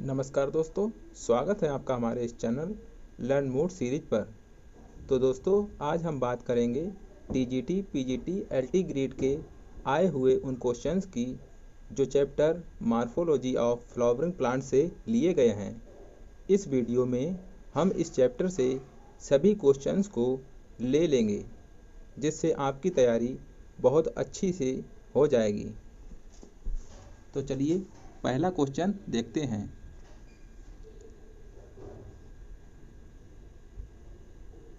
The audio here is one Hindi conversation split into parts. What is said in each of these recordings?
नमस्कार दोस्तों, स्वागत है आपका हमारे इस चैनल लर्न मोर सीरीज पर। तो दोस्तों, आज हम बात करेंगे टीजीटी, पीजीटी, एलटी ग्रेड के आए हुए उन क्वेश्चंस की जो chapter morphology of flowering plant से लिए गए हैं। इस वीडियो में हम इस चैप्टर से सभी क्वेश्चंस को ले लेंगे, जिससे आपकी तैयारी बहुत अच्छी से हो जाएगी। तो चलिए पहला क्वेश्चन देखते हैं।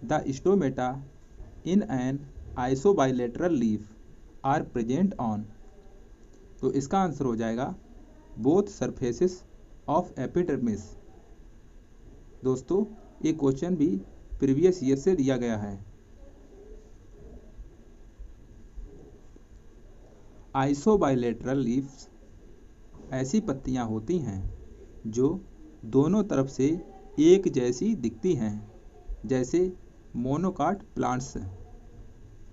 The stomata in an isobilateral leaf are present on, तो इसका आंसर हो जाएगा both surfaces of epidermis। दोस्तों, ये क्वेश्चन भी प्रीवियस ईयर से दिया गया है। आइसोबाइलेटरल लीव्स ऐसी पत्तियां होती हैं जो दोनों तरफ से एक जैसी दिखती हैं, जैसे मोनोकाट प्लांट्स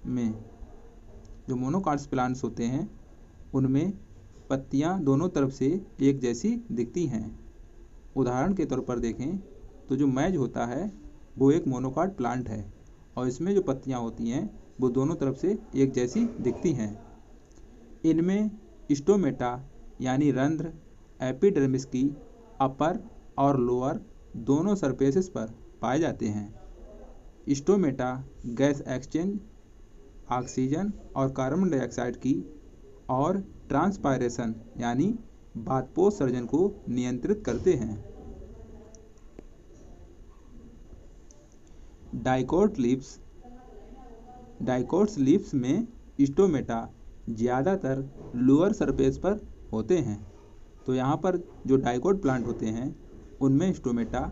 में। जो मोनोकाट्स प्लांट्स होते हैं उनमें पत्तियां दोनों तरफ से एक जैसी दिखती हैं। उदाहरण के तौर पर देखें तो जो मैज होता है वो एक मोनोकाट प्लांट है और इसमें जो पत्तियां होती हैं वो दोनों तरफ से एक जैसी दिखती हैं। इनमें स्टोमेटा यानी रंध्र एपिडर्मिस की अपर और लोअर दोनों सरफेसेस पर पाए जाते हैं। स्टोमेटा गैस एक्सचेंज, ऑक्सीजन और कार्बन डाइऑक्साइड की और ट्रांसपायरेशन यानी बाष्पोत्सर्जन को नियंत्रित करते हैं। डाइकोट्स लीव्स में स्टोमेटा ज़्यादातर लोअर सरफेस पर होते हैं। तो यहाँ पर जो डाइकोट प्लांट होते हैं उनमें स्टोमेटा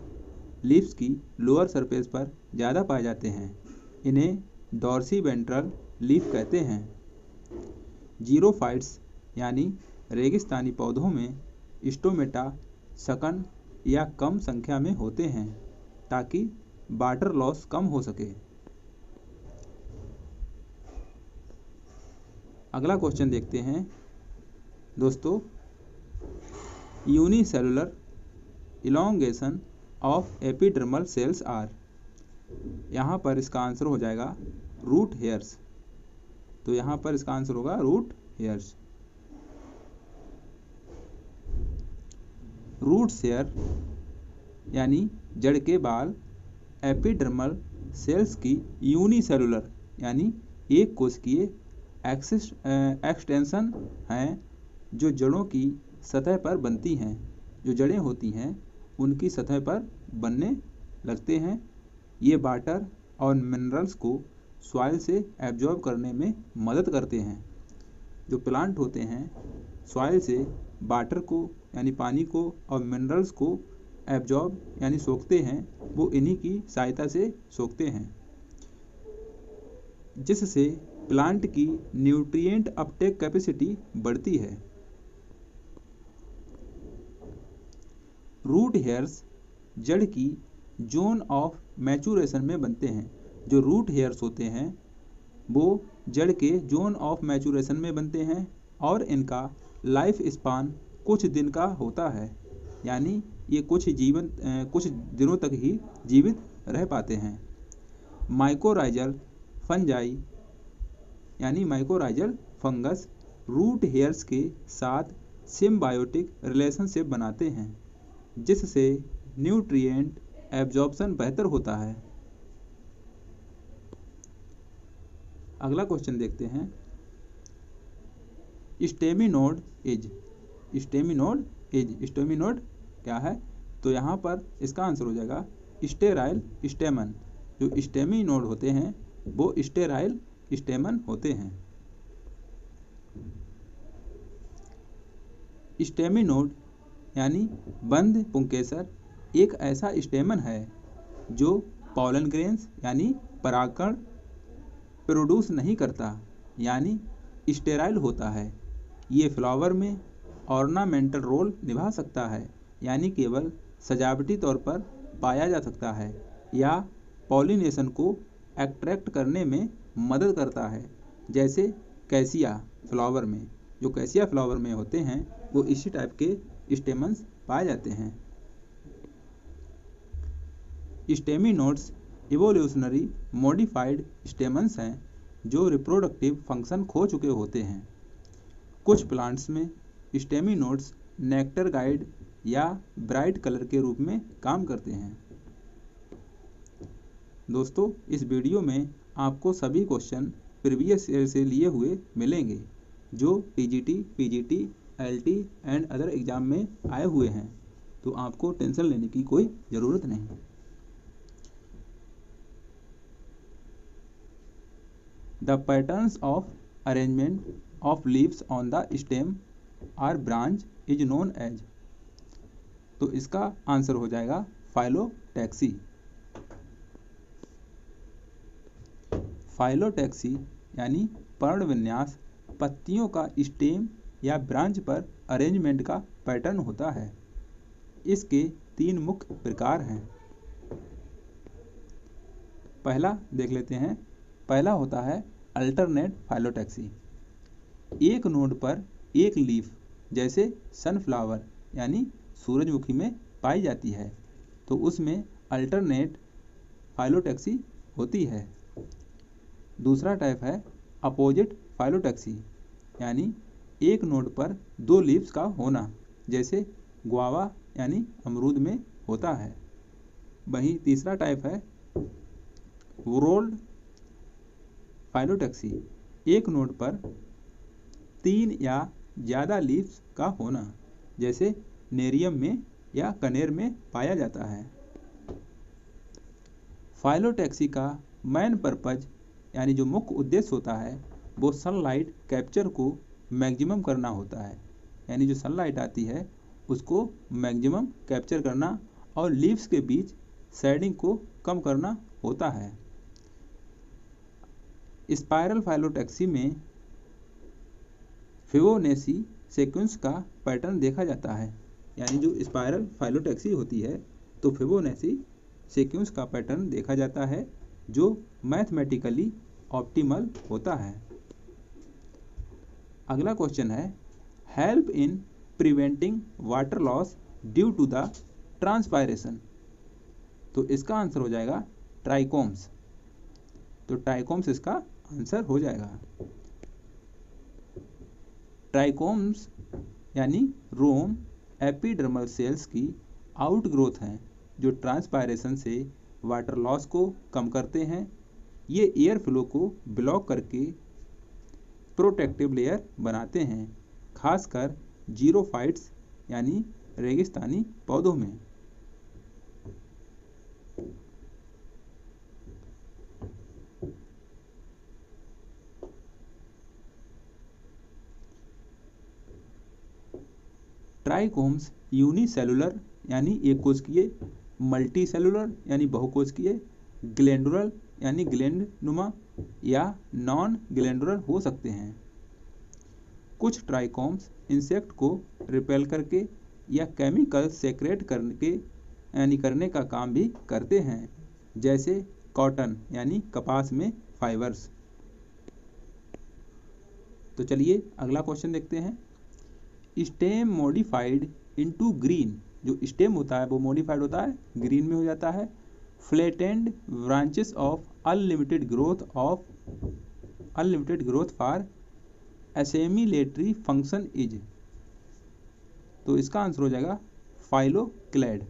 लीव्स की लोअर सरफेस पर ज़्यादा पाए जाते हैं। इन्हें डॉर्सी वेंट्रल लीफ कहते हैं। जीरोफाइट्स यानी रेगिस्तानी पौधों में स्टोमेटा सकन या कम संख्या में होते हैं ताकि वाटर लॉस कम हो सके। अगला क्वेश्चन देखते हैं। दोस्तों, unicellular elongation of epidermal cells are, यहाँ पर इसका आंसर हो जाएगा रूट हेयर्स। तो यहाँ पर इसका आंसर होगा रूट हेयर्स। रूट हेयर यानी जड़ के बाल एपिडर्मल सेल्स की यूनिसेलुलर यानी एक कोशिकीय एक्सटेंशन हैं जो जड़ों की सतह पर बनती हैं। जो जड़ें होती हैं उनकी सतह पर बनने लगते हैं। ये वाटर और मिनरल्स को सॉइल से एब्जॉर्ब करने में मदद करते हैं। जो प्लांट होते हैं सॉइल से वाटर को यानी पानी को और मिनरल्स को एब्जॉर्ब यानी सोखते हैं, वो इन्हीं की सहायता से सोखते हैं, जिससे प्लांट की न्यूट्रिएंट अपटेक कैपेसिटी बढ़ती है। रूट हेयर्स जड़ की जोन ऑफ मैचुरेशन में बनते हैं। जो रूट हेयर्स होते हैं वो जड़ के जोन ऑफ मैचुरेशन में बनते हैं और इनका लाइफ स्पान कुछ दिन का होता है, यानी ये कुछ दिनों तक ही जीवित रह पाते हैं। माइकोराइजल फंजाई यानी माइकोराइजल फंगस रूट हेयर्स के साथ सिम्बायोटिक रिलेशनशिप बनाते हैं, जिससे न्यूट्रिएंट एब्जॉर्प्शन बेहतर होता है। अगला क्वेश्चन देखते हैं। स्टेमिनोड क्या है? तो यहाँ पर इसका आंसर हो जाएगा स्टेराइल स्टेमन। जो स्टेमिनोड होते हैं वो स्टेराइल स्टेमन होते हैं। स्टेमिनोड यानी बंद पुंकेसर एक ऐसा स्टेमन है जो पॉलन ग्रेन्स यानी परागकण प्रोड्यूस नहीं करता, यानी स्टेराइल होता है। ये फ्लावर में ऑर्नामेंटल रोल निभा सकता है, यानी केवल सजावटी तौर पर पाया जा सकता है, या पॉलिनेशन को अट्रैक्ट करने में मदद करता है, जैसे कैसिया फ्लावर में। जो कैसिया फ्लावर में होते हैं वो इसी टाइप के स्टेमन्स पाए जाते हैं। स्टेमिनोड्स इवोल्यूशनरी मॉडिफाइड स्टेमन्स हैं जो रिप्रोडक्टिव फंक्शन खो चुके होते हैं। कुछ प्लांट्स में स्टेमिनोड्स नेक्टर गाइड या ब्राइट कलर के रूप में काम करते हैं। दोस्तों, इस वीडियो में आपको सभी क्वेश्चन प्रीवियस ईयर से लिए हुए मिलेंगे जो TGT, PGT, LT and other exam में आए हुए हैं, तो आपको टेंशन लेने की कोई ज़रूरत नहीं। The patterns of arrangement of leaves on the stem or branch is known as. तो इसका आंसर हो जाएगा फाइलोटैक्सी। फाइलोटैक्सी यानी पर्ण विन्यास पत्तियों का स्टेम या ब्रांच पर अरेंजमेंट का पैटर्न होता है। इसके 3 मुख्य प्रकार हैं। पहला देख लेते हैं। पहला होता है अल्टरनेट फाइलोटैक्सी। एक नोड पर एक लीफ जैसे सनफ्लावर यानी सूरजमुखी में पाई जाती है, तो उसमें अल्टरनेट फाइलोटैक्सी होती है। दूसरा टाइप है अपोजिट फाइलोटैक्सी, यानी एक नोड पर 2 लीव्स का होना, जैसे गुआवा यानी अमरूद में होता है। वहीं तीसरा टाइप है वोरोल्ड फाइलोटैक्सी, एक नोड पर 3 या ज़्यादा लीव्स का होना, जैसे नेरियम में या कनेर में पाया जाता है। फाइलोटैक्सी का मेन पर्पज यानी जो मुख्य उद्देश्य होता है वो सनलाइट कैप्चर को मैक्सिमम करना होता है, यानी जो सनलाइट आती है उसको मैक्सिमम कैप्चर करना और लीव्स के बीच शेडिंग को कम करना होता है। स्पाइरल फाइलोटैक्सी में फिबोनेची सीक्वेंस का पैटर्न देखा जाता है, यानी जो स्पाइरल फाइलोटैक्सी होती है तो फिबोनेची सीक्वेंस का पैटर्न देखा जाता है जो मैथमेटिकली ऑप्टिमल होता है। अगला क्वेश्चन है help in preventing water loss due to the transpiration. तो इसका आंसर हो जाएगा ट्राइकोम्स। तो ट्राइकोम्स इसका आंसर हो जाएगा। ट्राइकोम्स यानी रोम एपिडर्मल सेल्स की आउटग्रोथ हैं जो ट्रांसपायरेशन से वाटर लॉस को कम करते हैं। ये एयर फ्लो को ब्लॉक करके प्रोटेक्टिव लेयर बनाते हैं, खासकर जीरोफाइट्स यानी रेगिस्तानी पौधों में। ट्राइकोम्स यूनिसेलुलर यानी एक कोशिकीय, मल्टी सेलुलर यानी बहुकोशिकीय, ग्लैंडुलर यानी ग्लैंड नुमा या नॉन ग्लैंडुलर हो सकते हैं। कुछ ट्राइकोम्स इंसेक्ट को रिपेल करके या केमिकल सेक्रेट करने का काम भी करते हैं, जैसे कॉटन यानी कपास में फाइबर्स। तो चलिए अगला क्वेश्चन देखते हैं। स्टेम मॉडिफाइड इनटू ग्रीन, जो स्टेम होता है वो मॉडिफाइड होता है, ग्रीन में हो जाता है। Flattened branches of unlimited growth for assimilatory function is. तो इसका आंसर हो जाएगा फाइलोक्लेड।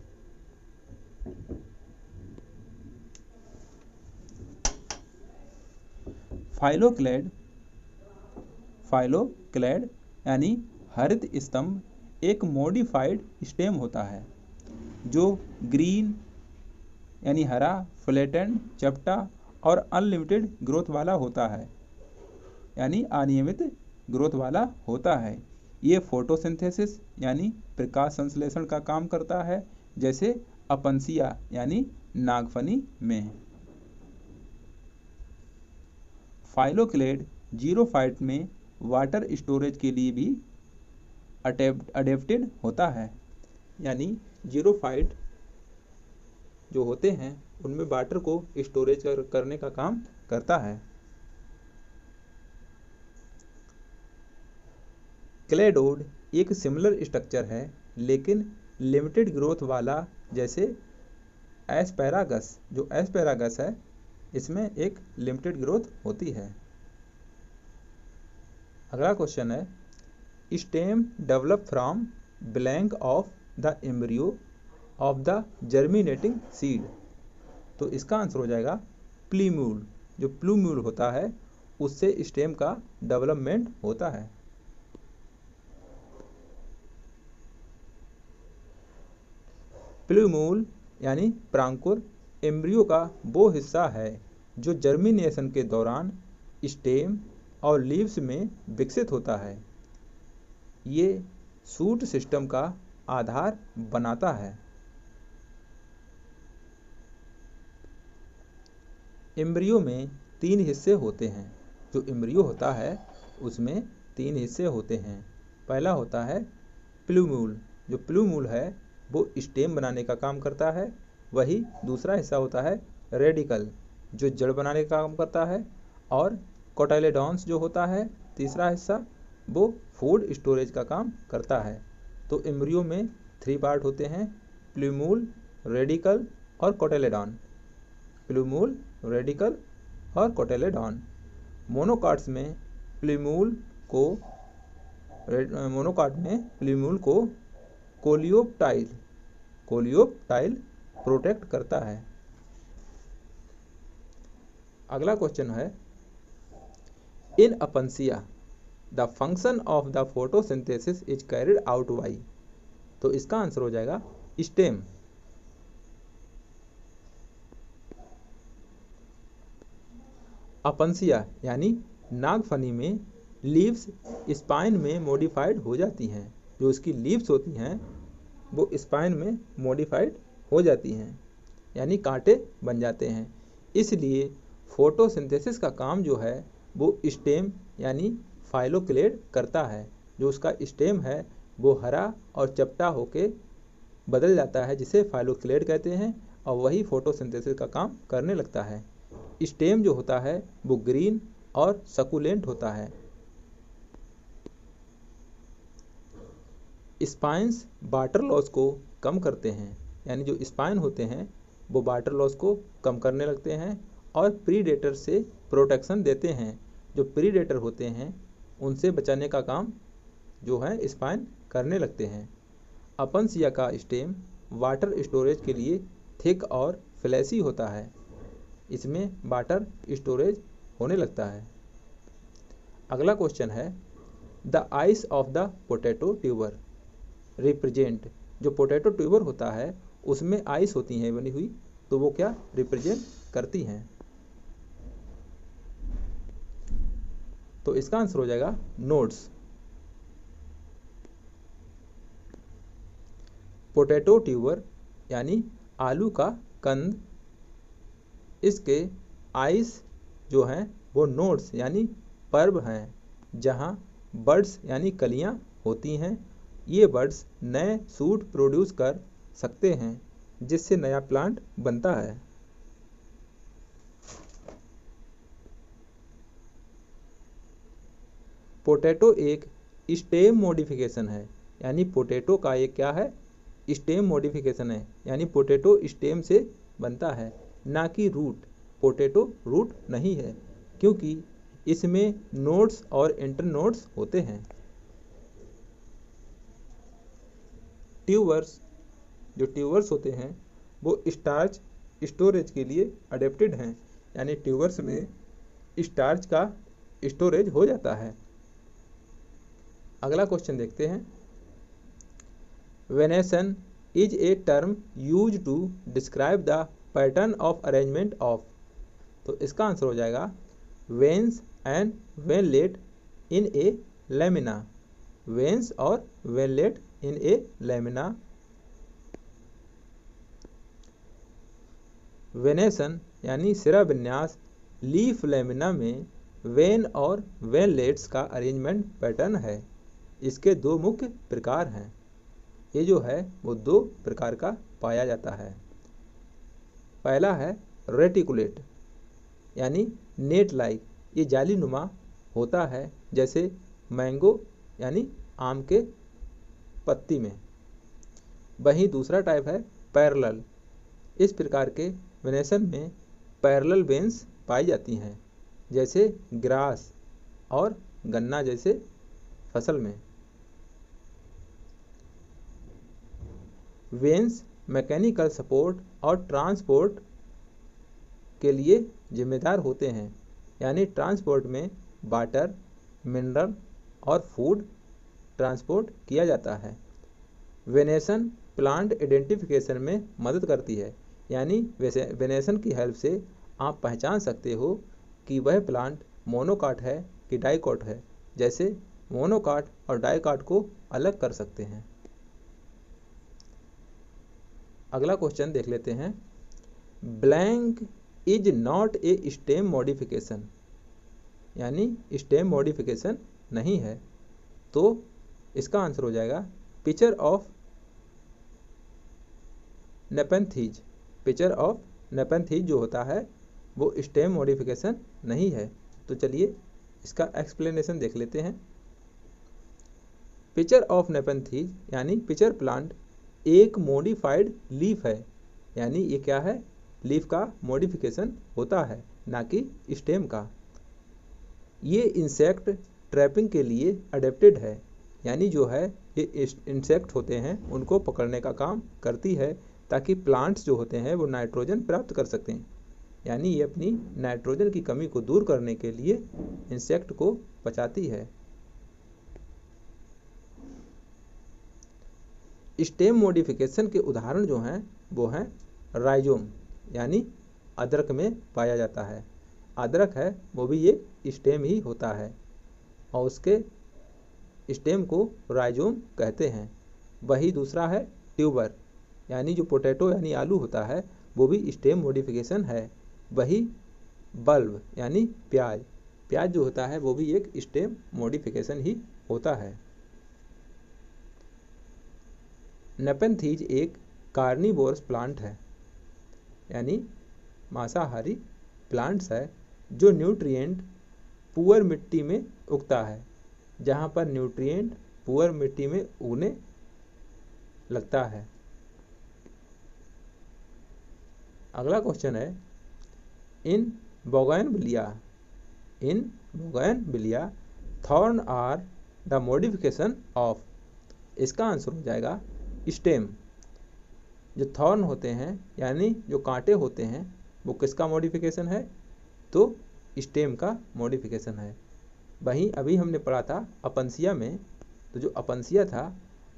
फाइलोक्लेड यानी हरित स्तंभ एक मॉडिफाइड स्टेम होता है जो ग्रीन यानी हरा, फ्लैटेंड, चपटा और अनलिमिटेड ग्रोथ वाला होता है, यानी अनियमित ग्रोथ वाला होता है। ये फोटोसिंथेसिस यानी प्रकाश संश्लेषण का काम करता है, जैसे अपनसिया यानी नागफनी में। फाइलोक्लेड जीरोफाइट में वाटर स्टोरेज के लिए भी अडेप्टेड होता है, यानी जीरोफाइट जो होते हैं उनमें वाटर को स्टोरेज करने का काम करता है। क्लेडोड एक सिमिलर स्ट्रक्चर है लेकिन लिमिटेड ग्रोथ वाला, जैसे एस्पैरागस, जो एस्पैरागस है इसमें एक लिमिटेड ग्रोथ होती है। अगला क्वेश्चन है, stem develop from blank of the embryo of the germinating seed. तो इसका आंसर हो जाएगा प्लीम्यूल। जो प्लूम्यूल होता है उससे स्टेम का डेवलपमेंट होता है। प्लूम्यूल यानी प्रांकुर एम्ब्रियो का वो हिस्सा है जो जर्मिनेशन के दौरान स्टेम और लीव्स में विकसित होता है। ये शूट सिस्टम का आधार बनाता है। एम्ब्रियो में 3 हिस्से होते हैं। जो एम्ब्रियो होता है उसमें 3 हिस्से होते हैं। पहला होता है प्लूम्यूल। जो प्लूम्यूल है वो स्टेम बनाने का काम करता है। वही दूसरा हिस्सा होता है रेडिकल, जो जड़ बनाने का काम करता है। और कोटाइलेडॉन्स जो होता है तीसरा हिस्सा, वो फूड स्टोरेज का काम करता है। तो एम्ब्रियो में 3 पार्ट होते हैं, प्लूम्यूल, रेडिकल और कोटाइलेडॉन। प्लूम्यूल, रेडिकल और कोटाइलेडॉन। मोनोकाट्स में प्लूम्यूल को कोलियोप्टाइल प्रोटेक्ट करता है। अगला क्वेश्चन है, in Opuntia the function of the photosynthesis is carried out by. तो इसका आंसर हो जाएगा स्टेम। अपन्सिया यानी नागफनी में लीव्स स्पाइन में मॉडिफाइड हो जाती हैं। जो उसकी लीव्स होती हैं वो स्पाइन में मॉडिफाइड हो जाती हैं, यानी कांटे बन जाते हैं। इसलिए फोटोसिंथेसिस का काम जो है वो स्टेम यानी फाइलोक्लेड करता है। जो उसका स्टेम है वो हरा और चपटा होके बदल जाता है, जिसे फाइलोक्लेड कहते हैं, और वही फोटोसिंथेसिस का काम करने लगता है। स्टेम जो होता है वो ग्रीन और सकुलेंट होता है। स्पाइन्स वाटर लॉस को कम करते हैं, यानी जो स्पाइन होते हैं वो वाटर लॉस को कम करने लगते हैं और प्रीडेटर से प्रोटेक्शन देते हैं। जो प्रीडेटर होते हैं उनसे बचाने का काम जो है स्पाइन करने लगते हैं। अपन्सिया का स्टेम वाटर स्टोरेज के लिए थिक और फ्लैशी होता है। इसमें वाटर स्टोरेज होने लगता है। अगला क्वेश्चन है, the ice of the potato tuber represent. जो पोटैटो ट्यूबर होता है उसमें आइस होती हैं बनी हुई, तो वो क्या रिप्रेजेंट करती हैं। तो इसका आंसर हो जाएगा नोड्स। पोटैटो ट्यूबर यानी आलू का कंद, इसके आइस जो हैं वो नोड्स यानी पर्व हैं, जहाँ बड्स यानी कलियाँ होती हैं। ये बड्स नए सूट प्रोड्यूस कर सकते हैं, जिससे नया प्लांट बनता है। पोटैटो एक स्टेम मॉडिफिकेशन है, यानी पोटैटो का एक क्या है, स्टेम मॉडिफिकेशन है, यानी पोटैटो स्टेम से बनता है, ना कि रूट। पोटैटो रूट नहीं है, क्योंकि इसमें नोड्स और इंटरनोड्स होते हैं। ट्यूबर्स, जो ट्यूबर्स होते हैं वो स्टार्च स्टोरेज के लिए अडेप्टेड हैं, यानी ट्यूबर्स में स्टार्च का स्टोरेज हो जाता है। अगला क्वेश्चन देखते हैं, venation is a term use to describe the pattern of arrangement of. तो इसका आंसर हो जाएगा veins and veinlet in a lamina. Veins और veinlet in a lamina. Venation यानी सिरा विन्यास लीफ लैमिना में वेन और वेनलेट्स का अरेंजमेंट पैटर्न है। इसके 2 मुख्य प्रकार हैं। ये जो है वो 2 प्रकार का पाया जाता है। पहला है रेटिकुलेट यानी नेट लाइक, ये जाली नुमा होता है जैसे मैंगो यानी आम के पत्ती में। वहीं दूसरा टाइप है पैरेलल, इस प्रकार के वेनेशन में पैरेलल वेन्स पाई जाती हैं, जैसे ग्रास और गन्ना जैसे फसल में। वेन्स मैकेनिकल सपोर्ट और ट्रांसपोर्ट के लिए जिम्मेदार होते हैं, यानी ट्रांसपोर्ट में वाटर, मिनरल और फूड ट्रांसपोर्ट किया जाता है। वेनेशन प्लांट आइडेंटिफिकेशन में मदद करती है, यानी वेनेशन की हेल्प से आप पहचान सकते हो कि वह प्लांट मोनोकाट है कि डाइकोट है, जैसे मोनोकाट और डाइकोट को अलग कर सकते हैं। अगला क्वेश्चन देख लेते हैं। Blank is not a stem modification, यानी स्टेम मॉडिफिकेशन नहीं है, तो इसका आंसर हो जाएगा पिक्चर ऑफ नेपेंथीज। पिक्चर ऑफ नेपेंथीज जो होता है वो स्टेम मॉडिफिकेशन नहीं है। तो चलिए इसका एक्सप्लेनेशन देख लेते हैं। पिक्चर ऑफ नेपेंथीज यानी पिक्चर प्लांट एक मॉडिफाइड लीफ है, यानी ये क्या है, लीफ का मॉडिफिकेशन होता है, ना कि स्टेम का। ये इंसेक्ट ट्रैपिंग के लिए अडेप्टेड है, यानी जो है ये इंसेक्ट होते हैं उनको पकड़ने का काम करती है, ताकि प्लांट्स जो होते हैं वो नाइट्रोजन प्राप्त कर सकें, यानी ये अपनी नाइट्रोजन की कमी को दूर करने के लिए इंसेक्ट को बचाती है। स्टेम मॉडिफिकेशन के उदाहरण जो हैं वो हैं राइजोम, यानी अदरक में पाया जाता है। अदरक है वो भी एक स्टेम ही होता है और उसके स्टेम को राइजोम कहते हैं। वही दूसरा है ट्यूबर, यानी जो पोटैटो यानी आलू होता है वो भी स्टेम मॉडिफिकेशन है। वही बल्ब यानी प्याज, प्याज जो होता है वो भी एक स्टेम मॉडिफिकेशन ही होता है। नेपेंथीज एक कार्निवोरस प्लांट है, यानी मांसाहारी प्लांट्स है जो न्यूट्रिएंट पुअर मिट्टी में उगता है। जहाँ पर न्यूट्रिएंट पुअर मिट्टी में उगने लगता है। अगला क्वेश्चन है, in bougainvillea thorn are the modification of. इसका आंसर हो जाएगा स्टेम। जो थॉर्न होते हैं यानी जो कांटे होते हैं वो किसका मॉडिफिकेशन है, तो स्टेम का मॉडिफिकेशन है। वहीं अभी हमने पढ़ा था अपनसिया में, तो जो अपनसिया था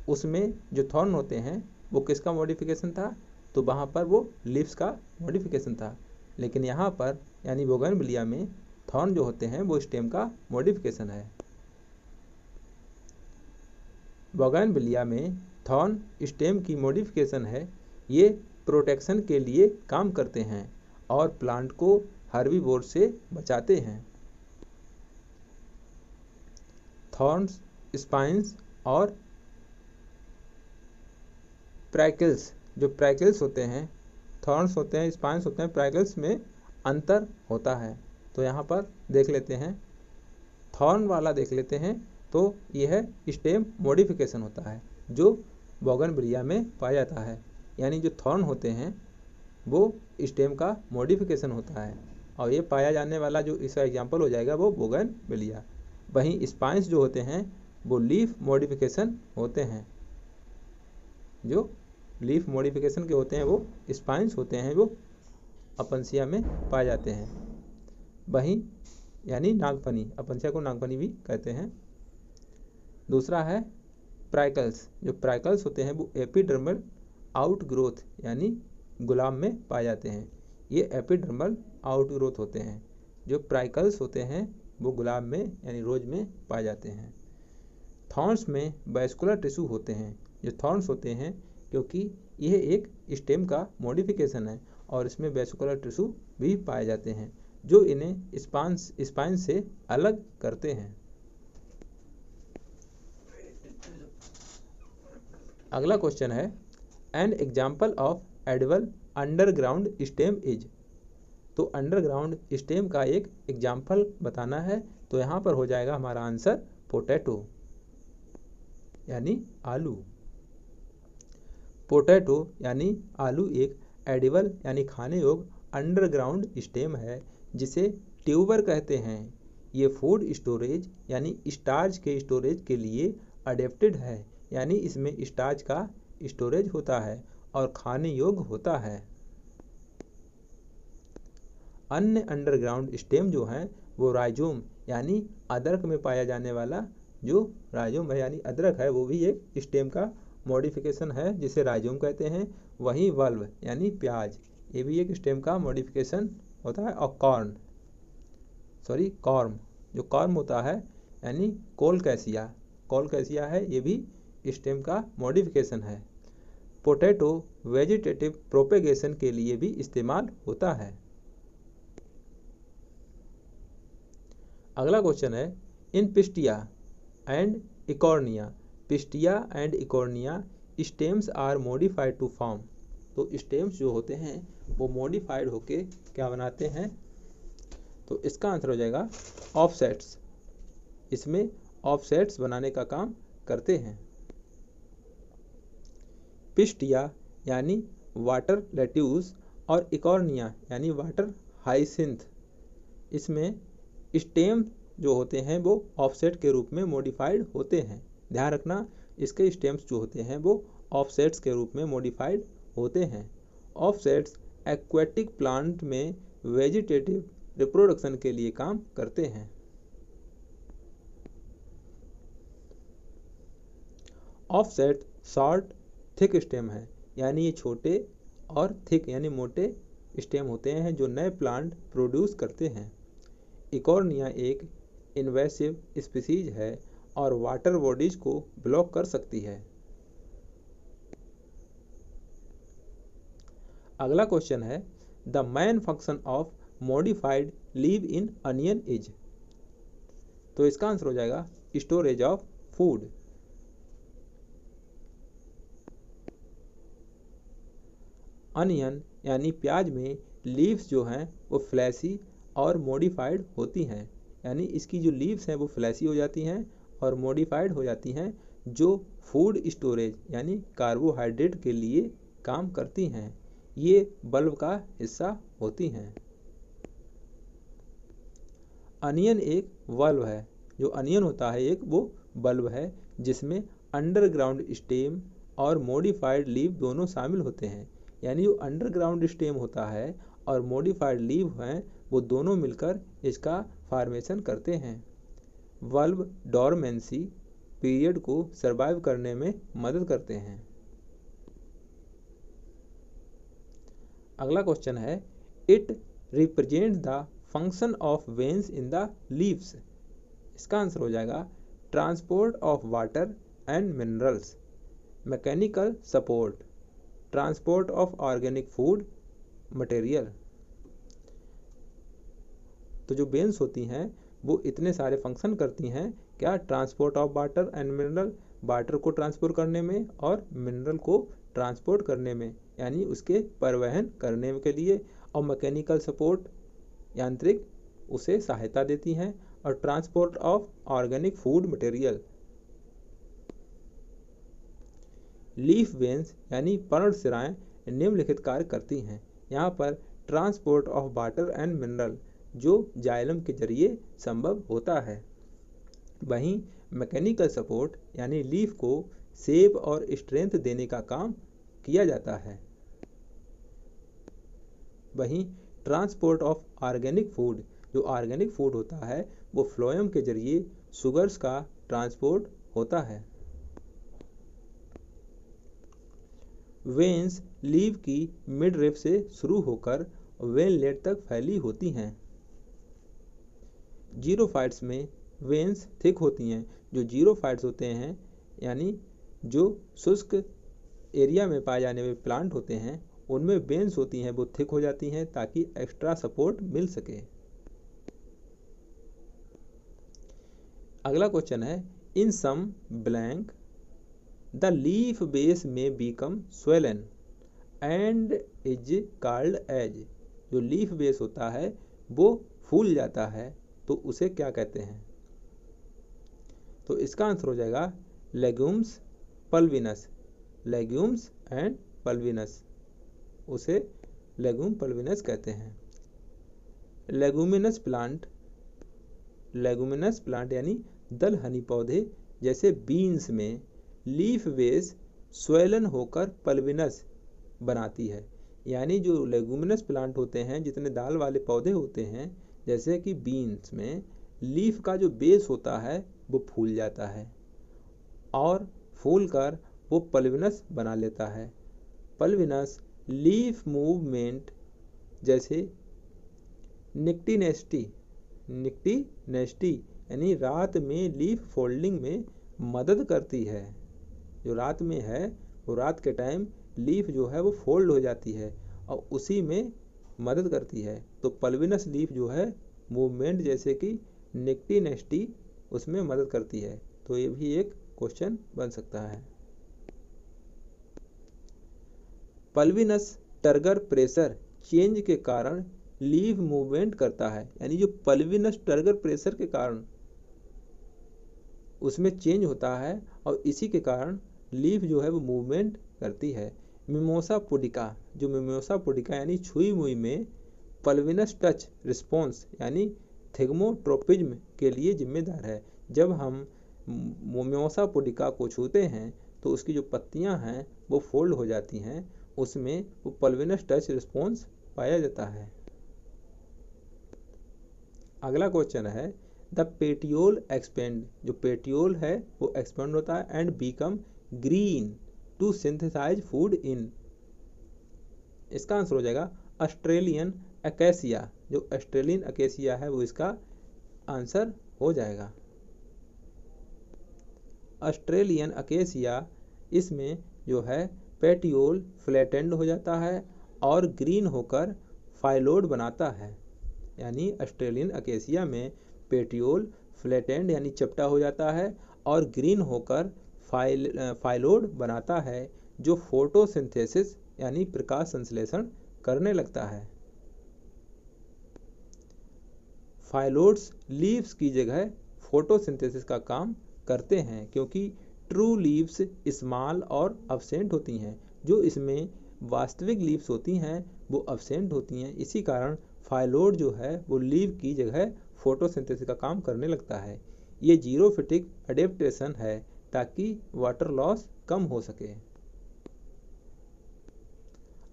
उसमें जो थॉर्न होते हैं वो किसका मॉडिफिकेशन था, तो वहाँ पर वो लीव्स का मॉडिफिकेशन था। लेकिन यहाँ पर यानी बोगनविलिया में थॉर्न जो होते हैं वो स्टेम का मॉडिफिकेशन है। बोगनविलिया में थॉर्न स्टेम की मॉडिफिकेशन है। ये प्रोटेक्शन के लिए काम करते हैं और प्लांट को हर्बीवोर से बचाते हैं। थॉर्न्स, स्पाइन्स और प्राइकल्स, जो प्राइकल्स होते हैं, थॉर्न्स होते हैं, स्पाइन्स होते हैं, प्राइकल्स में अंतर होता है। तो यहाँ पर देख लेते हैं, थॉर्न वाला देख लेते हैं, तो यह है स्टेम मॉडिफिकेशन होता है जो बोगनविलिया में पाया जाता है। यानी जो थॉर्न होते हैं वो स्टेम का मॉडिफिकेशन होता है और ये पाया जाने वाला जो इसका एग्जाम्पल हो जाएगा वो बोगनविलिया। वहीं स्पाइन्स जो होते हैं वो लीफ मॉडिफिकेशन होते हैं। जो लीफ मॉडिफिकेशन के होते हैं वो स्पाइन्स होते हैं, वो अपनसिया में पाए जाते हैं। वहीं यानी नागफनी, अपनसिया को नागफनी भी कहते हैं। दूसरा है प्राइकल्स। जो प्राइकल्स होते हैं वो एपिडर्मल आउटग्रोथ यानी गुलाब में पाए जाते हैं। ये एपिडर्मल आउटग्रोथ होते हैं। जो प्राइकल्स होते हैं वो गुलाब में यानी रोज में पाए जाते हैं। थॉर्न्स में वैस्कुलर टिश्यू होते हैं। जो थॉर्न्स होते हैं क्योंकि यह एक स्टेम का मॉडिफिकेशन है और इसमें वैस्कुलर टिश्यू भी पाए जाते हैं जो इन्हें स्पाइन से अलग करते हैं। अगला क्वेश्चन है, an example of edible underground stem is. तो अंडरग्राउंड स्टेम का एक एग्जाम्पल बताना है, तो यहाँ पर हो जाएगा हमारा आंसर पोटैटो यानी आलू। पोटैटो यानी आलू एक एडिबल यानी खाने योग्य अंडरग्राउंड स्टेम है जिसे ट्यूबर कहते हैं। ये फूड स्टोरेज यानी स्टार्च के स्टोरेज के लिए अडेप्टेड है, यानी इसमें स्टार्च का स्टोरेज होता है और खाने योग्य होता है। अन्य अंडरग्राउंड स्टेम जो हैं वो राइजोम यानी अदरक में पाया जाने वाला जो राइजोम है यानी अदरक है, वो भी एक स्टेम का मॉडिफिकेशन है जिसे राइजोम कहते हैं। वहीं वल्व यानी प्याज, ये भी एक स्टेम का मॉडिफिकेशन होता है। और कॉर्म, जो कॉर्म होता है यानी कोलकैसिया है, ये भी स्टेम का मॉडिफिकेशन है। पोटैटो वेजिटेटिव प्रोपेगेशन के लिए भी इस्तेमाल होता है। अगला क्वेश्चन है, in Pistia and Eichhornia stems are modified to form. तो स्टेम्स जो होते हैं वो मॉडिफाइड होके क्या बनाते हैं, तो इसका आंसर हो जाएगा ऑफसेट्स। इसमें ऑफसेट्स बनाने का काम करते हैं। पिस्टिया यानी वाटर लेट्यूस और इकॉर्निया यानी वाटर हाइसिंथ, इसमें स्टेम जो होते हैं वो ऑफसेट के रूप में मॉडिफाइड होते हैं। ध्यान रखना, इसके स्टेम्स जो होते हैं वो ऑफसेट्स के रूप में मॉडिफाइड होते हैं। ऑफसेट्स एक्वेटिक प्लांट में वेजिटेटिव रिप्रोडक्शन के लिए काम करते हैं। ऑफसेट शॉर्ट थिक स्टेम है, यानी ये छोटे और थिक यानी मोटे स्टेम होते हैं जो नए प्लांट प्रोड्यूस करते हैं। इकॉर्निया एक इन्वेसिव स्पीसीज है और वाटर बॉडीज को ब्लॉक कर सकती है। अगला क्वेश्चन है, the main function of modified leave in onion is. तो इसका आंसर हो जाएगा स्टोरेज ऑफ फूड। अनियन यानी प्याज में लीव्स जो हैं वो फ्लैशी और मॉडिफाइड होती हैं, यानी इसकी जो लीव्स हैं वो फ्लैशी हो जाती हैं और मॉडिफाइड हो जाती हैं, जो फूड स्टोरेज यानी कार्बोहाइड्रेट के लिए काम करती हैं। ये बल्ब का हिस्सा होती हैं। अनियन एक बल्ब है, जो अनियन होता है एक वो बल्ब है जिसमें अंडरग्राउंड स्टेम और मॉडिफाइड लीव दोनों शामिल होते हैं। यानी जो अंडरग्राउंड स्टेम होता है और मॉडिफाइड लीव हैं वो दोनों मिलकर इसका फॉर्मेशन करते हैं। बल्ब डोरमेंसी पीरियड को सरवाइव करने में मदद करते हैं। अगला क्वेश्चन है, it represent the function of veins in the leaves. इसका आंसर हो जाएगा transport of water and minerals, mechanical support, transport of organic food material. तो जो वेन्स होती हैं वो इतने सारे फंक्शन करती हैं, क्या, transport of water and mineral, water को ट्रांसपोर्ट करने में और मिनरल को ट्रांसपोर्ट करने में, यानी उसके परिवहन करने के लिए। और मैकेनिकल सपोर्ट यांत्रिक उसे सहायता देती हैं। और transport of organic food material. Leaf veins यानी पर्णशिराएं निम्नलिखित कार्य करती हैं। यहाँ पर transport of water and mineral जो जाइलम के जरिए संभव होता है। वहीं मैकेनिकल सपोर्ट यानी लीफ को शेप और स्ट्रेंथ देने का काम किया जाता है। वहीं ट्रांसपोर्ट ऑफ ऑर्गेनिक फूड, जो ऑर्गेनिक फूड होता है वो फ्लोएम के जरिए शुगर्स का ट्रांसपोर्ट होता है। वेन्स लीव की मिडरिफ से शुरू होकर वेनलेट तक फैली होती हैं। जीरोफाइट्स में वेन्स थिक होती हैं। जो जीरोफाइट्स होते हैं यानी जो शुष्क एरिया में पाए जाने वाले प्लांट होते हैं उनमें वेन्स होती हैं वो थिक हो जाती हैं ताकि एक्स्ट्रा सपोर्ट मिल सके। अगला क्वेश्चन है, in some blank the leaf base में become swollen and is called as. जो लीफ बेस होता है वो फूल जाता है तो उसे क्या कहते हैं। तो इसका आंसर हो जाएगा legumes pulvinus, legumes and pulvinus. उसे लेगूम पल्विनस कहते हैं। लेगुमिनस प्लांट यानी दलहनी पौधे जैसे बीन्स में लीफ बेस स्वेलन होकर पल्विनस बनाती है। यानी जो लेगुमिनस प्लांट होते हैं, जितने दाल वाले पौधे होते हैं, जैसे कि बीन्स में लीफ का जो बेस होता है वो फूल जाता है और फूल कर वो पल्विनस बना लेता है। पल्विनस लीफ मूवमेंट जैसे निक्टिनेस्टी यानी रात में लीफ फोल्डिंग में मदद करती है। जो रात में है वो रात के टाइम लीफ जो है वो फोल्ड हो जाती है और उसी में मदद करती है। तो पल्विनस लीफ जो है मूवमेंट जैसे कि निक्टिनेस्टी उसमें मदद करती है। तो ये भी एक क्वेश्चन बन सकता है। पल्विनस टर्गर प्रेशर चेंज के कारण लीफ मूवमेंट करता है। यानी जो पल्विनस टर्गर प्रेशर के कारण उसमें चेंज होता है और इसी के कारण लीफ जो है वो मूवमेंट करती है। मिमोसा पुडिका यानी छुई मुई में पल्विनस टच रिस्पॉन्स यानी थिग्मोट्रोपिज्म के लिए जिम्मेदार है। जब हम मिमोसा पुडिका को छूते हैं तो उसकी जो पत्तियां हैं वो फोल्ड हो जाती हैं, उसमें वो पल्विनस टच रिस्पॉन्स पाया जाता है। अगला क्वेश्चन है द पेटियोल एक्सपेंड। जो पेटियोल है वो एक्सपेंड होता है and become green to synthesize food in. इसका आंसर हो जाएगा ऑस्ट्रेलियन अकेसिया। जो ऑस्ट्रेलियन अकेसिया है वो इसका आंसर हो जाएगा। ऑस्ट्रेलियन अकेसिया, इसमें जो है पेटियोल फ्लैटेंड हो जाता है और ग्रीन होकर फाइलोड बनाता है। यानी ऑस्ट्रेलियन अकेसिया में पेटियोल फ्लैटेंड यानी चपटा हो जाता है और ग्रीन होकर फाइलोड बनाता है जो फोटोसिंथेसिस यानी प्रकाश संश्लेषण करने लगता है। फाइलोड्स लीव्स की जगह फोटोसिंथेसिस का काम करते हैं क्योंकि ट्रू लीव्स स्मॉल और अब्सेंट होती हैं। जो इसमें वास्तविक लीव्स होती हैं वो अब्सेंट होती हैं। इसी कारण फाइलोड जो है वो लीव की जगह फोटोसिंथेसिस का काम करने लगता है। ये जीरोफिटिक एडेप्टेशन है ताकि वाटर लॉस कम हो सके।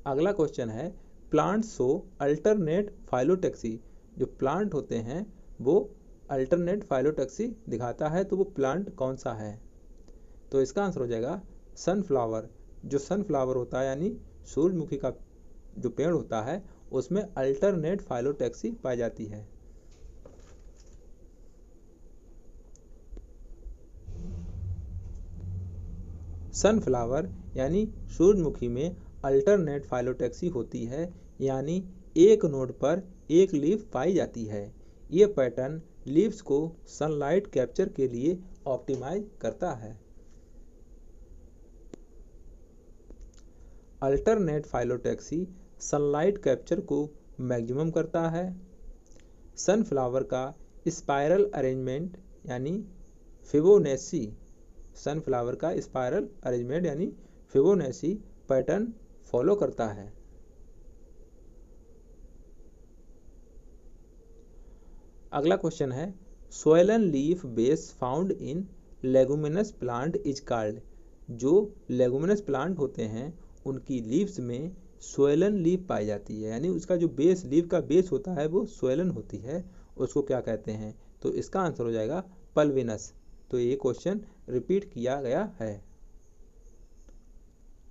अगला क्वेश्चन है प्लांट शो अल्टरनेट फाइलोटैक्सी। जो प्लांट होते हैं वो अल्टरनेट फाइलोटैक्सी दिखाता है, तो वो प्लांट कौन सा है? तो इसका आंसर हो जाएगा सनफ्लावर। जो सनफ्लावर होता है यानी सूरजमुखी का जो पेड़ होता है उसमें अल्टरनेट फाइलोटैक्सी पाई जाती है। सनफ्लावर यानी सूरजमुखी में अल्टरनेट फाइलोटैक्सी होती है, यानी एक नोड पर एक लीफ पाई जाती है। ये पैटर्न लीव्स को सनलाइट कैप्चर के लिए ऑप्टिमाइज करता है। अल्टरनेट फाइलोटैक्सी सनलाइट कैप्चर को मैक्सिमम करता है। सनफ्लावर का स्पाइरल अरेंजमेंट यानी फिबोनेची पैटर्न फॉलो करता है। अगला क्वेश्चन है swollen leaf base found in leguminous plant is called. जो लेगुमिनस प्लांट होते हैं उनकी लीव्स में सोइलन लीफ पाई जाती है, यानी उसका जो बेस लीफ का बेस होता है वो सोइलन होती है, उसको क्या कहते हैं? तो इसका आंसर हो जाएगा पल्विनस। तो ये क्वेश्चन रिपीट किया गया है।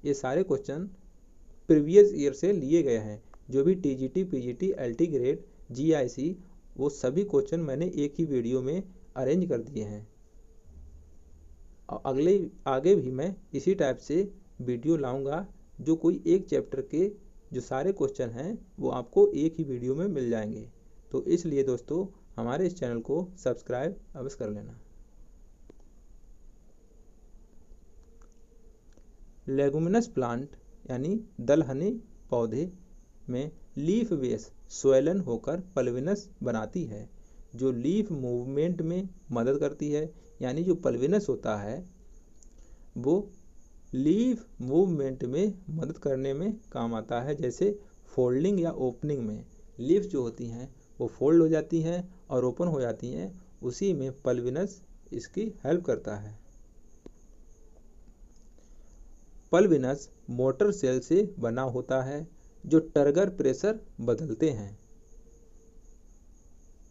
ये सारे क्वेश्चन प्रीवियस ईयर से लिए गए हैं। जो भी TGT, PGT, LT grade, GIC, वो सभी क्वेश्चन मैंने एक ही वीडियो में अरेंज कर दिए हैं और आगे भी मैं इसी टाइप से वीडियो लाऊंगा। जो कोई एक चैप्टर के जो सारे क्वेश्चन हैं वो आपको एक ही वीडियो में मिल जाएंगे। तो इसलिए दोस्तों हमारे इस चैनल को सब्सक्राइब अवश्य कर लेना। लेगुमिनस प्लांट यानी दलहनी पौधे में लीफ बेस स्वेलन होकर पल्विनस बनाती है, जो लीफ मूवमेंट में मदद करती है। यानी जो पल्विनस होता है वो लीफ मूवमेंट में मदद करने में काम आता है, जैसे फोल्डिंग या ओपनिंग में लीव्स जो होती हैं वो फोल्ड हो जाती हैं और ओपन हो जाती हैं, उसी में पल्विनस इसकी हेल्प करता है। पल्विनस मोटर सेल से बना होता है जो टर्गर प्रेशर बदलते हैं।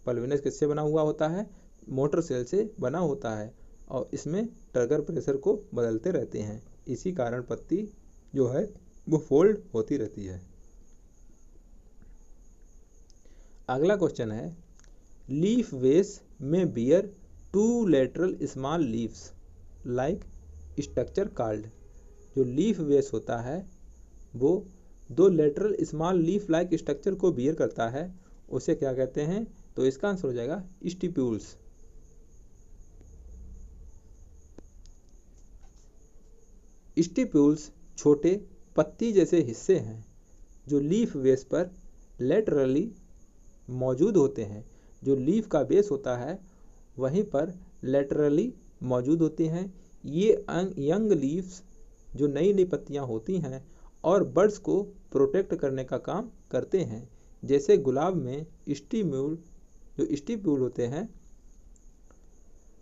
पल्विनस किससे बना हुआ होता है? मोटर सेल से बना होता है और इसमें टर्गर प्रेशर को बदलते रहते हैं, इसी कारण पत्ती जो है वो फोल्ड होती रहती है। अगला क्वेश्चन है, लीफ वेस में bear two lateral small leaves like structure called. जो लीफ वेस होता है वो दो lateral small leaf like structure को बियर करता है, उसे क्या कहते हैं? तो इसका आंसर हो जाएगा स्टिप्यूल्स। स्टिप्यूल्स छोटे पत्ती जैसे हिस्से हैं जो लीफ बेस पर लेटरली मौजूद होते हैं। जो लीफ का बेस होता है वहीं पर लेटरली मौजूद होते हैं। ये यंग लीव्स जो नई नई पत्तियां होती हैं और बर्ड्स को प्रोटेक्ट करने का काम करते हैं। जैसे गुलाब में स्टिप्यूल होते हैं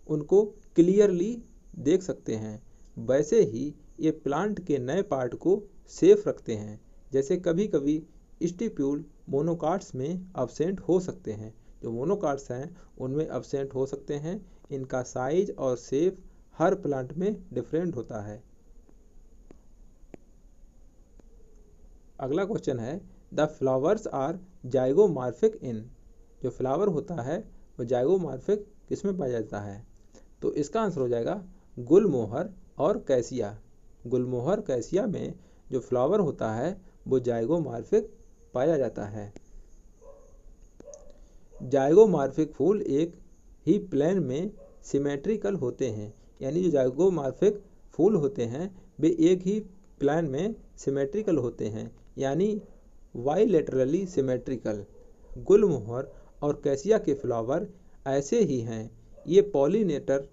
उनको क्लियरली देख सकते हैं, वैसे ही ये प्लांट के नए पार्ट को सेफ रखते हैं। जैसे कभी कभी स्टिप्यूल मोनोकाट्स में अब्सेंट हो सकते हैं। जो मोनोकाट्स हैं उनमें अब्सेंट हो सकते हैं। इनका साइज और शेप हर प्लांट में डिफरेंट होता है। अगला क्वेश्चन है, द फ्लावर्स आर जाइगोमॉर्फिक इन। जो फ्लावर होता है वो जाइगोमॉर्फिक किस में पाया जाता है? तो इसका आंसर हो जाएगा गुलमोहर और कैसिया। गुलमोहर कैसिया में जो फ्लावर होता है वो जाइगोमॉर्फिक पाया जाता है। जाइगोमॉर्फिक फूल एक ही प्लेन में सिमेट्रिकल होते हैं, यानी जो जाइगोमॉर्फिक फूल होते हैं वे एक ही प्लेन में सिमेट्रिकल होते हैं, यानी बाइलेटरली सिमेट्रिकल। गुलमोहर और कैसिया के फ्लावर ऐसे ही हैं। ये पॉलिनेटर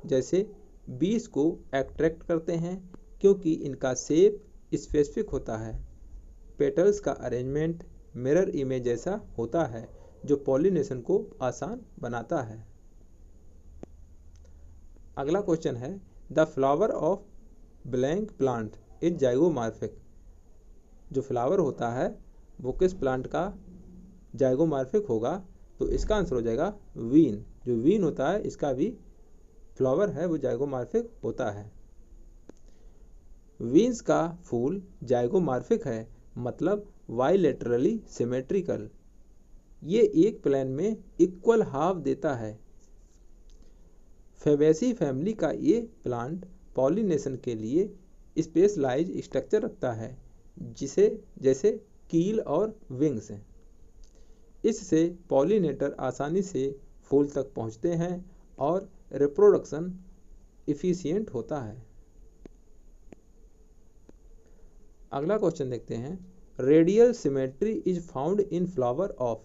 जैसे बीज को अट्रैक्ट करते हैं क्योंकि इनका शेप स्पेसिफिक होता है। पेटल्स का अरेंजमेंट मिरर इमेज जैसा होता है जो पॉलिनेशन को आसान बनाता है। अगला क्वेश्चन है, the flower of blank plant is zygomorphic. जो फ्लावर होता है वो किस प्लांट का जाइगोमॉर्फिक होगा? तो इसका आंसर हो जाएगा वीन। जो वीन होता है इसका भी फ्लावर है वो जाइगोमॉर्फिक होता है। वीन्स का फूल जाइगोमॉर्फिक है, मतलब बाइलेटरली सिमेट्रिकल। ये एक प्लेन में इक्वल हाफ देता है। फेबेसी फैमिली का ये प्लांट पॉलिनेशन के लिए स्पेशलाइज स्ट्रक्चर रखता है, जिसे जैसे कील और विंग्स हैं। इससे पॉलिनेटर आसानी से फूल तक पहुंचते हैं और रिप्रोडक्शन इफिशिएंट होता है। अगला क्वेश्चन देखते हैं, radial symmetry is found in flower of.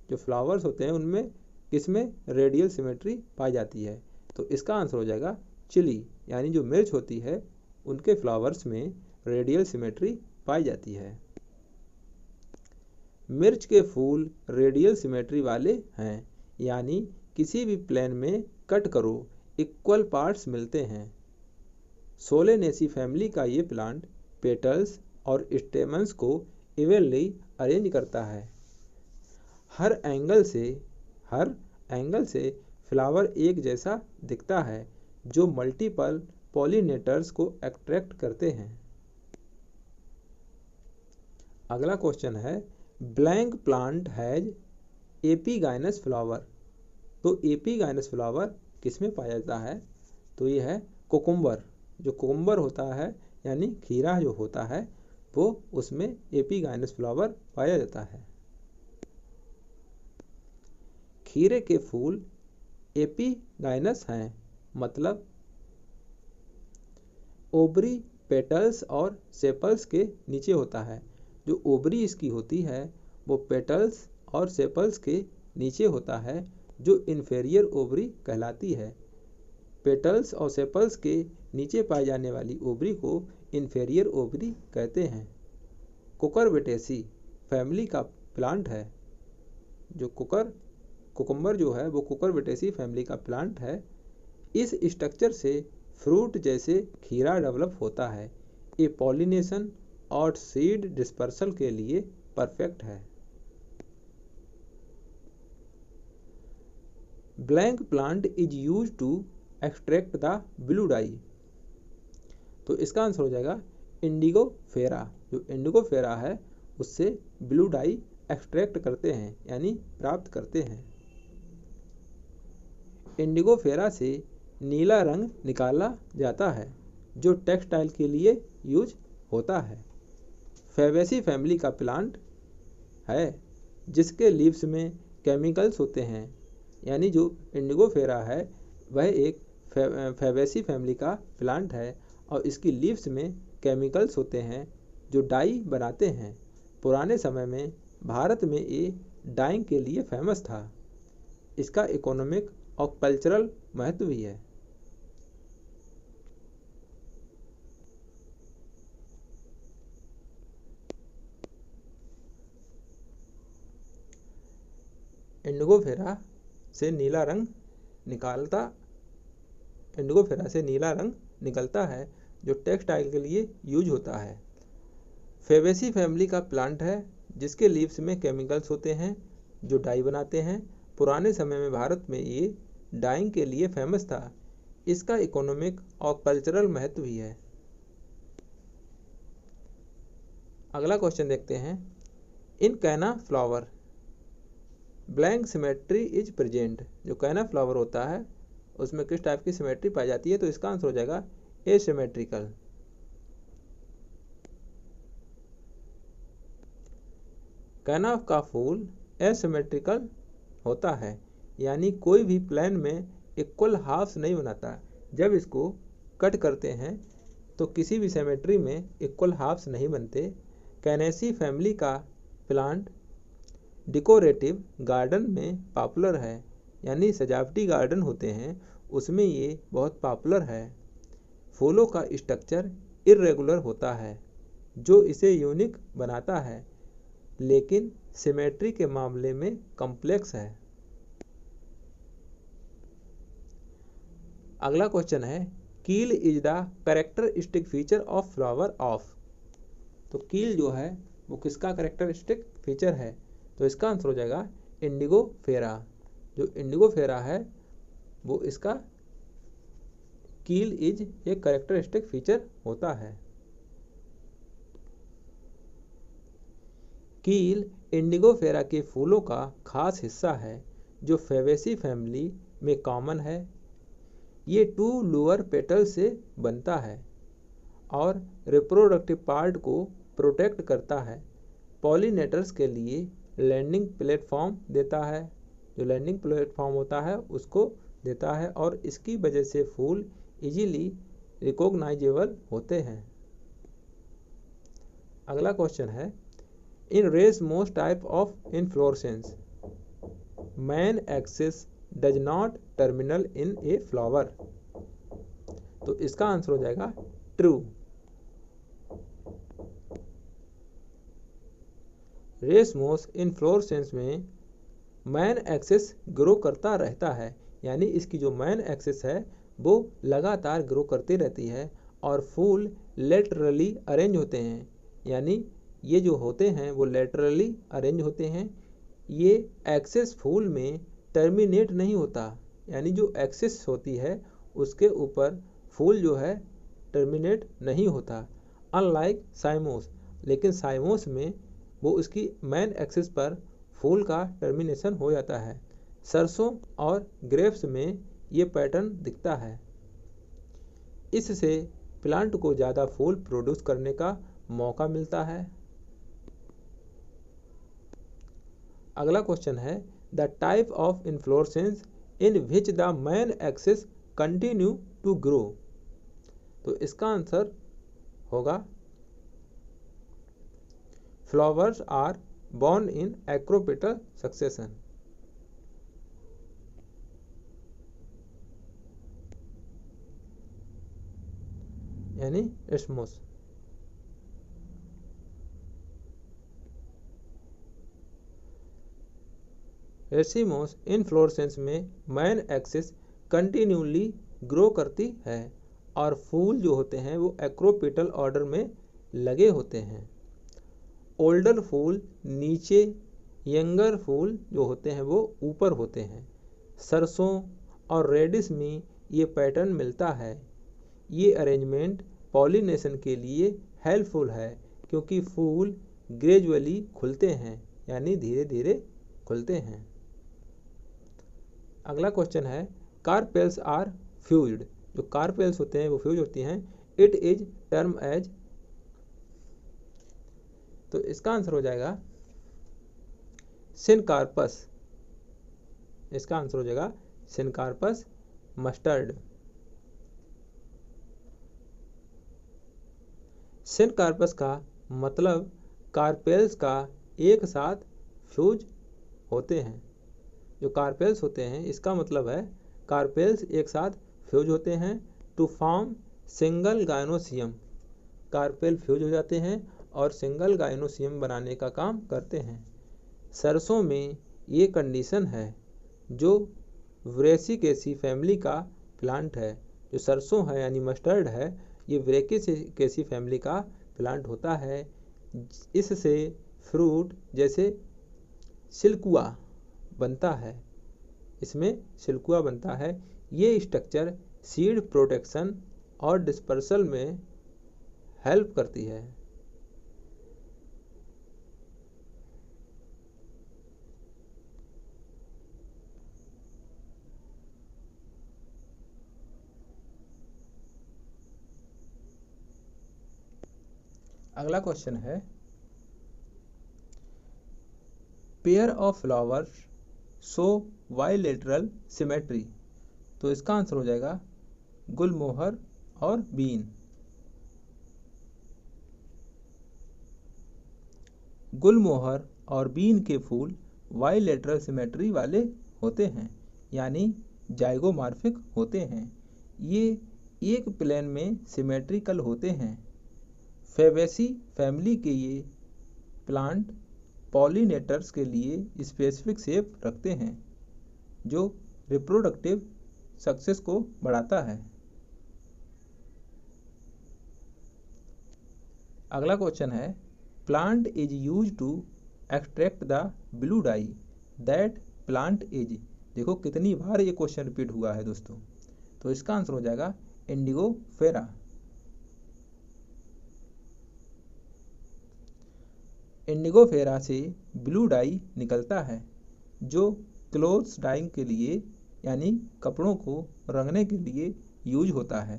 जो फ्लावर्स होते हैं उनमें किसमें रेडियल सिमेट्री पाई जाती है? तो इसका आंसर हो जाएगा चिली, यानी जो मिर्च होती है उनके फ्लावर्स में रेडियल सिमेट्री पाई जाती है। मिर्च के फूल रेडियल सिमेट्री वाले हैं, यानी किसी भी प्लेन में कट करो इक्वल पार्ट्स मिलते हैं। सोलेनेसी फैमिली का ये प्लांट पेटल्स और स्टेमन्स को इवनली अरेंज करता है। हर एंगल से फ्लावर एक जैसा दिखता है, जो मल्टीपल पॉलिनेटर्स को अट्रैक्ट करते हैं। अगला क्वेश्चन है, blank plant has epigynous flower. तो एपिगाइनस फ्लावर किसमें पाया जाता है? तो ये है कोकुम्बर। जो कोकुम्बर होता है यानी खीरा जो होता है वो उसमें एपिगाइनस फ्लावर पाया जाता है। खीरे के फूल एपिगाइनस हैं, मतलब ओबरी पेटल्स और सेपल्स के नीचे होता है। जो ओबरी इसकी होती है वो पेटल्स और सेपल्स के नीचे होता है, जो इन्फेरियर ओबरी कहलाती है। पेटल्स और सेपल्स के नीचे पाई जाने वाली ओबरी को इन्फेरियर ओवरी कहते हैं। कुकुरबिटेसी फैमिली का प्लांट है। जो कुकुम्बर जो है वो कुकुरबिटेसी फैमिली का प्लांट है। इस स्ट्रक्चर से फ्रूट जैसे खीरा डेवलप होता है। ये पॉलिनेशन और सीड डिस्पर्सल के लिए परफेक्ट है। Blank plant is use to extract the blue dye. तो इसका आंसर हो जाएगा इंडिगो फेरा। जो इंडिगो फेरा है उससे ब्लू डाई एक्सट्रैक्ट करते हैं यानी प्राप्त करते हैं। इंडिगो फेरा से नीला रंग निकाला जाता है जो टेक्सटाइल के लिए यूज होता है। फैबेसी फैमिली का प्लांट है जिसके लीव्स में केमिकल्स होते हैं। यानी जो इंडिगो फेरा है वह एक फैबेसी फैमिली का प्लांट है और इसकी लीव्स में केमिकल्स होते हैं जो डाई बनाते हैं। पुराने समय में भारत में ये डाइंग के लिए फेमस था। इसका इकोनॉमिक और कल्चरल महत्व भी है। इंडिगो फेरा से नीला रंग निकलता है जो टेक्सटाइल के लिए यूज होता है। फेबेसी फैमिली का प्लांट है जिसके लीव्स में केमिकल्स होते हैं जो डाई बनाते हैं। पुराने समय में भारत में ये डाइंग के लिए फेमस था। इसका इकोनॉमिक और कल्चरल महत्व भी है। अगला क्वेश्चन देखते हैं। इन कैना flower blank symmetry is present. जो कैना फ्लावर होता है उसमें किस टाइप की सिमेट्री पाई जाती है? तो इसका आंसर हो जाएगा एसिमेट्रिकल। कैना का फूल एसिमेट्रिकल होता है यानी कोई भी प्लेन में इक्वल हाफ्स नहीं बनाता। जब इसको कट करते हैं तो किसी भी सिमेट्री में इक्वल हाफ्स नहीं बनते। कैनेसी फैमिली का प्लांट डेकोरेटिव गार्डन में पॉपुलर है यानी सजावटी गार्डन होते हैं उसमें ये बहुत पॉपुलर है। फूलों का स्ट्रक्चर इर्रेगुलर होता है जो इसे यूनिक बनाता है लेकिन सिमेट्री के मामले में कॉम्प्लेक्स है। अगला क्वेश्चन है कील is the characteristic feature of flower of. तो कील जो है वो किसका कैरेक्टरिस्टिक फीचर है? तो इसका आंसर हो जाएगा इंडिगो फेरा। जो इंडिगो फेरा है वो इसका कील इज एक कैरेक्टरिस्टिक फीचर होता है। कील इंडिगो फेरा के फूलों का खास हिस्सा है जो फेबेसी फैमिली में कॉमन है। ये 2 लोअर पेटल से बनता है और रिप्रोडक्टिव पार्ट को प्रोटेक्ट करता है। पॉलिनेटर्स के लिए लैंडिंग प्लेटफॉर्म देता है। जो लैंडिंग प्लेटफॉर्म होता है उसको देता है और इसकी वजह से फूल इजीली रिकॉग्नाइजेबल होते हैं। अगला क्वेश्चन है in racemose type of inflorescence main axis does not terminal in a flower. तो इसका आंसर हो जाएगा ट्रू। रेसमोस इन्फ्लोरेसेंस में मैन एक्सिस ग्रो करता रहता है यानी इसकी जो मैन एक्सिस है वो लगातार ग्रो करती रहती है और फूल लेटरली अरेंज होते हैं यानी ये जो होते हैं वो लेटरली अरेंज होते हैं। ये एक्सिस फूल में टर्मिनेट नहीं होता यानी जो एक्सिस होती है उसके ऊपर फूल जो है टर्मिनेट नहीं होता अनलाइक साइमोस। लेकिन साइमोस में वो उसकी मेन एक्सिस पर फूल का टर्मिनेशन हो जाता है। सरसों और ग्रेप्स में ये पैटर्न दिखता है। इससे प्लांट को ज़्यादा फूल प्रोड्यूस करने का मौका मिलता है। अगला क्वेश्चन है the type of inflorescence in which the main axis continue to grow. तो इसका आंसर होगा flowers are born in acropetal succession। यानी एस्मोस। रेसिमोस इनफ्लोरेसेंस में मेन एक्सिस कंटिन्यूली ग्रो करती है और फूल जो होते हैं वो एक्रोपेटल ऑर्डर में लगे होते हैं। ओल्डर फूल नीचे, यंगर फूल जो होते हैं वो ऊपर होते हैं। सरसों और रेडिश में ये पैटर्न मिलता है। ये अरेंजमेंट पॉलिनेशन के लिए हेल्पफुल है क्योंकि फूल ग्रेजुअली खुलते हैं, यानी धीरे धीरे खुलते हैं। अगला क्वेश्चन है, कार्पेल्स आर फ्यूज्ड। जो कार्पेल्स होते हैं वो फ्यूज होती हैं। इट इज टर्म एज, तो इसका आंसर हो जाएगा सिनकार्पस। इसका आंसर हो जाएगा सिनकार्पस मस्टर्ड। सिनकार्पस का मतलब कार्पेल्स का एक साथ फ्यूज होते हैं। जो कार्पेल्स होते हैं इसका मतलब है कार्पेल्स एक साथ फ्यूज होते हैं to form single gynoecium. Carpel fuse हो जाते हैं और सिंगल गायनोसियम बनाने का काम करते हैं। सरसों में ये कंडीशन है जो व्रेसिकेसी फैमिली का प्लांट है। जो सरसों है यानी मस्टर्ड है, ये व्रेसिकेसी फैमिली का प्लांट होता है। इससे फ्रूट जैसे सिल्कुआ बनता है, इसमें सिल्कुआ बनता है। ये स्ट्रक्चर सीड प्रोटेक्शन और डिस्पर्सल में हेल्प करती है। अगला क्वेश्चन है, pair of flowers show bilateral symmetry. तो इसका आंसर हो जाएगा गुलमोहर और बीन। गुलमोहर और बीन के फूल बाइलेटरल सिमेट्री वाले होते हैं, यानी जाइगोमॉर्फिक होते हैं। ये एक प्लेन में सिमेट्रिकल होते हैं। फेबेसी फैमिली के ये प्लांट पॉलिनेटर्स के लिए स्पेसिफिक शेप रखते हैं जो रिप्रोडक्टिव सक्सेस को बढ़ाता है। अगला क्वेश्चन है, plant is use to extract the blue dye that plant is. देखो कितनी बार ये क्वेश्चन रिपीट हुआ है दोस्तों। तो इसका आंसर हो जाएगा इंडिगो फेरा। इंडिगो फेरा से ब्लू डाई निकलता है जो क्लोथ्स डाइंग के लिए यानी कपड़ों को रंगने के लिए यूज होता है।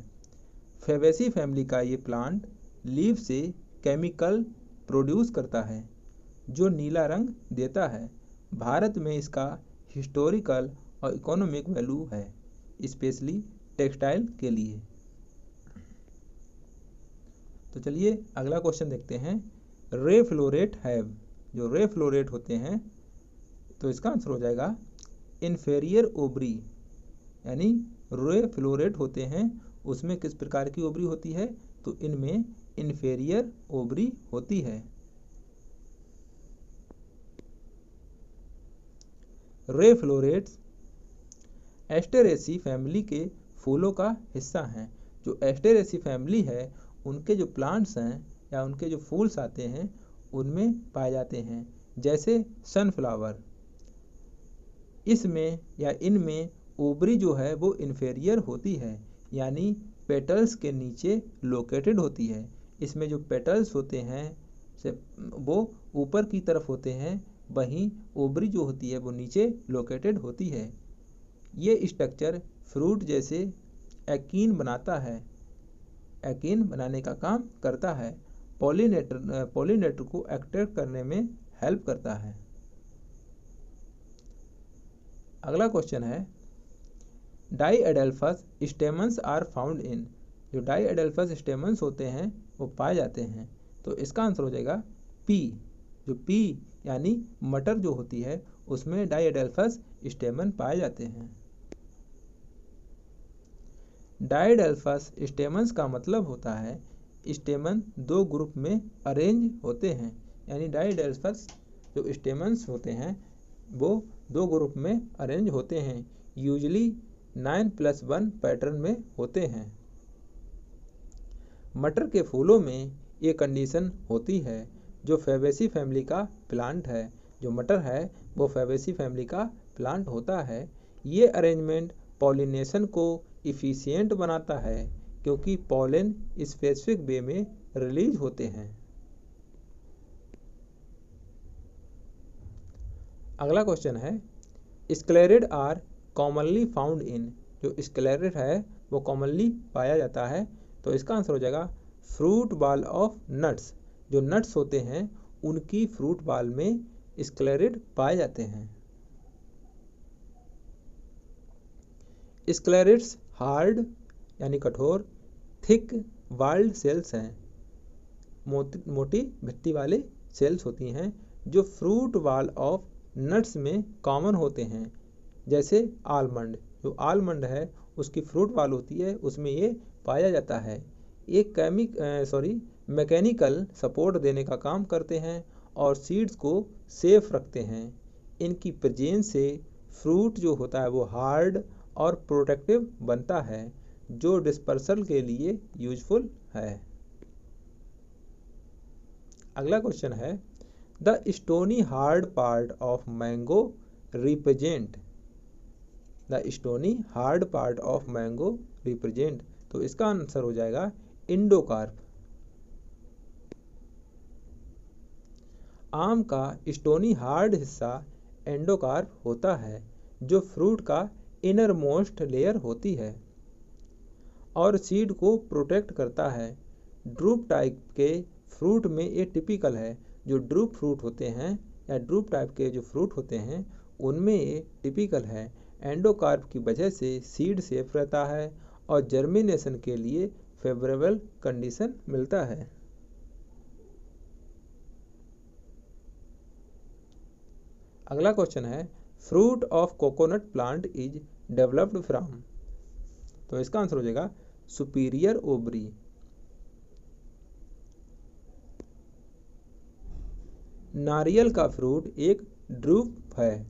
फेबेसी फैमिली का ये प्लांट लीव से केमिकल प्रोड्यूस करता है जो नीला रंग देता है। भारत में इसका हिस्टोरिकल और इकोनॉमिक वैल्यू है, स्पेशली टेक्सटाइल के लिए। तो चलिए अगला क्वेश्चन देखते हैं, रे फ्लोरेट हैव। जो रे फ्लोरेट होते हैं तो इसका आंसर हो जाएगा इन्फेरियर ओवरी, यानी रे फ्लोरेट होते हैं उसमें किस प्रकार की ओवरी होती है, तो इनमें इन्फेरियर ओवरी होती है। रे फ्लोरेट्स एस्टेरेसी फैमिली के फूलों का हिस्सा हैं। जो एस्टेरेसी फैमिली है उनके जो प्लांट्स हैं या उनके जो फूल्स आते हैं उनमें पाए जाते हैं, जैसे सनफ्लावर। इसमें या इनमें ओवरी जो है वो इन्फेरियर होती है, यानी पेटल्स के नीचे लोकेटेड होती है। इसमें जो पेटल्स होते हैं वो ऊपर की तरफ होते हैं, वहीं ओवरी जो होती है वो नीचे लोकेटेड होती है। ये स्ट्रक्चर फ्रूट जैसे एकीन बनाता है, एकीन बनाने का काम करता है। पॉलिनेटर को अट्रैक्ट करने में हेल्प करता है। अगला क्वेश्चन है, डाइएडेल्फस स्टेमन्स आर फाउंड इन। जो डाइएडेल्फस स्टेमन्स होते हैं वो पाए जाते हैं, तो इसका आंसर हो जाएगा पी। जो पी यानी मटर जो होती है उसमें डाइएडेल्फस स्टेमन पाए जाते हैं। डाइएडेल्फस स्टेमन्स का मतलब होता है स्टेमन दो ग्रुप में अरेंज होते हैं, यानी डाइएडेल्फस जो स्टेमन्स होते हैं वो 2 ग्रुप में अरेंज होते हैं, यूजली 9+1 पैटर्न में होते हैं। मटर के फूलों में ये कंडीशन होती है, जो फैबेसी फैमिली का प्लांट है। जो मटर है वो फैबेसी फैमिली का प्लांट होता है। ये अरेंजमेंट पॉलिनेशन को इफ़िशिएंट बनाता है, क्योंकि पॉलन स्पेसिफिक वे में रिलीज होते हैं। अगला क्वेश्चन है, स्क्लेरिड आर कॉमनली फाउंड इन। जो स्क्लेरिड है वो कॉमनली पाया जाता है, तो इसका आंसर हो जाएगा फ्रूट बॉल ऑफ नट्स। जो नट्स होते हैं उनकी फ्रूट बॉल में स्क्लेरिड पाए जाते हैं। स्क्लेरिड्स हार्ड यानी कठोर, थिक वाल्ड सेल्स हैं, मोटी भित्ति वाले सेल्स होती हैं, जो फ्रूट बॉल ऑफ नट्स में कॉमन होते हैं। जैसे आलमंड, जो आलमंड है उसकी फ्रूट बॉल होती है, उसमें ये पाया जाता है। ये मैकेनिकल सपोर्ट देने का काम करते हैं और सीड्स को सेफ रखते हैं। इनकी प्रेजेंस से फ्रूट जो होता है वो हार्ड और प्रोटेक्टिव बनता है, जो डिस्पर्सल के लिए यूजफुल है। अगला क्वेश्चन है, the stony hard part of mango represent. The stony hard part of mango represent, तो इसका आंसर हो जाएगा इंडोकार्प। आम का स्टोनी हार्ड हिस्सा एंडोकार्प होता है, जो फ्रूट का इनर मोस्ट लेयर होती है और सीड को प्रोटेक्ट करता है। ड्रूप टाइप के फ्रूट में ये टिपिकल है। जो ड्रूप फ्रूट होते हैं या ड्रूप टाइप के जो फ्रूट होते हैं उनमें ये टिपिकल है। एंडोकार्प की वजह से सीड सेफ रहता है और जर्मिनेशन के लिए फेवरेबल कंडीशन मिलता है। अगला क्वेश्चन है, fruit of coconut plant is developed from. तो इसका आंसर हो जाएगा सुपीरियर ओवरी। नारियल का फ्रूट एक ड्रूप है।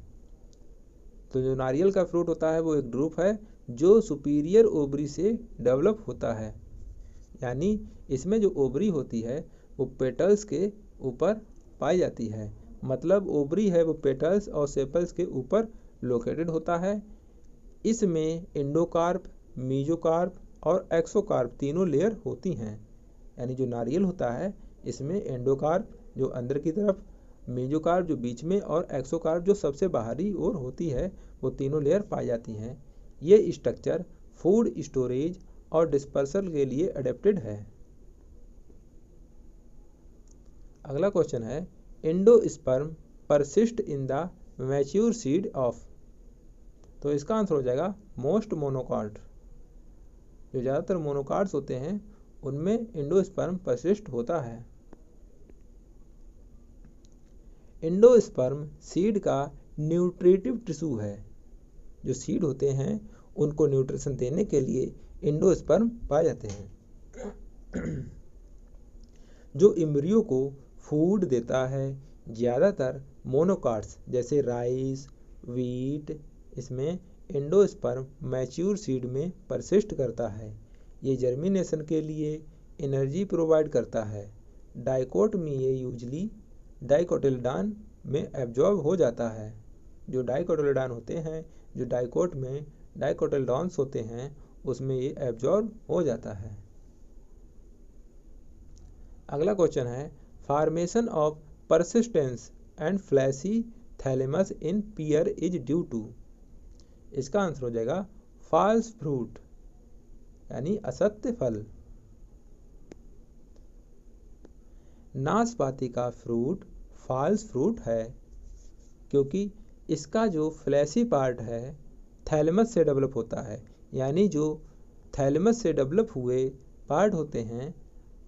तो जो नारियल का फ्रूट होता है वो एक ड्रूप है, जो सुपीरियर ओवरी से डेवलप होता है। यानी इसमें जो ओवरी होती है वो पेटल्स के ऊपर पाई जाती है। मतलब ओवरी है वो पेटल्स और सेपल्स के ऊपर लोकेटेड होता है। इसमें इंडोकार्प, मीजोकार्प और एक्सोकार्प तीनों लेयर होती हैं। यानी जो नारियल होता है इसमें एंडोकार्प जो अंदर की तरफ, मीजोकार्प जो बीच में और एक्सोकार्प जो सबसे बाहरी ओर होती है, वो तीनों लेयर पाई जाती हैं। ये स्ट्रक्चर फूड स्टोरेज और डिस्पर्सल के लिए अडेप्टेड है। अगला क्वेश्चन है, endosperm persist in the mature seed of. तो इसका आंसर हो जाएगा मोस्ट मोनोकार्ट। जो ज़्यादातर मोनोकार्ट्स होते हैं उनमें एंडोस्पर्म परसिस्ट होता है। एंडोस्पर्म सीड का न्यूट्रिटिव टिश्यू है। जो सीड होते हैं उनको न्यूट्रिशन देने के लिए एंडोस्पर्म पाए जाते हैं, जो एम्ब्रियो को फूड देता है। ज़्यादातर मोनोकार्ट्स जैसे राइस, वीट, इसमें एंडोस्पर्म मैच्योर सीड में परसिस्ट करता है। ये जर्मिनेशन के लिए एनर्जी प्रोवाइड करता है। डाइकोट में ये यूजली डाइकोटिल्डान में एब्जॉर्ब हो जाता है। जो डाइकोटिल्डान होते हैं, जो डाइकोट में डाइकोटिल्डॉन्स होते हैं, उसमें ये एब्जॉर्ब हो जाता है। अगला क्वेश्चन है, formation of persistence and fleshy thalamus in pear is due to. इसका आंसर हो जाएगा फॉल्स फ्रूट, यानी असत्य फल। नाशपाती का फ्रूट फॉल्स फ्रूट है, क्योंकि इसका जो फ्लैशी पार्ट है थैलेमस से डेवलप होता है। यानी जो थैलेमस से डेवलप हुए पार्ट होते हैं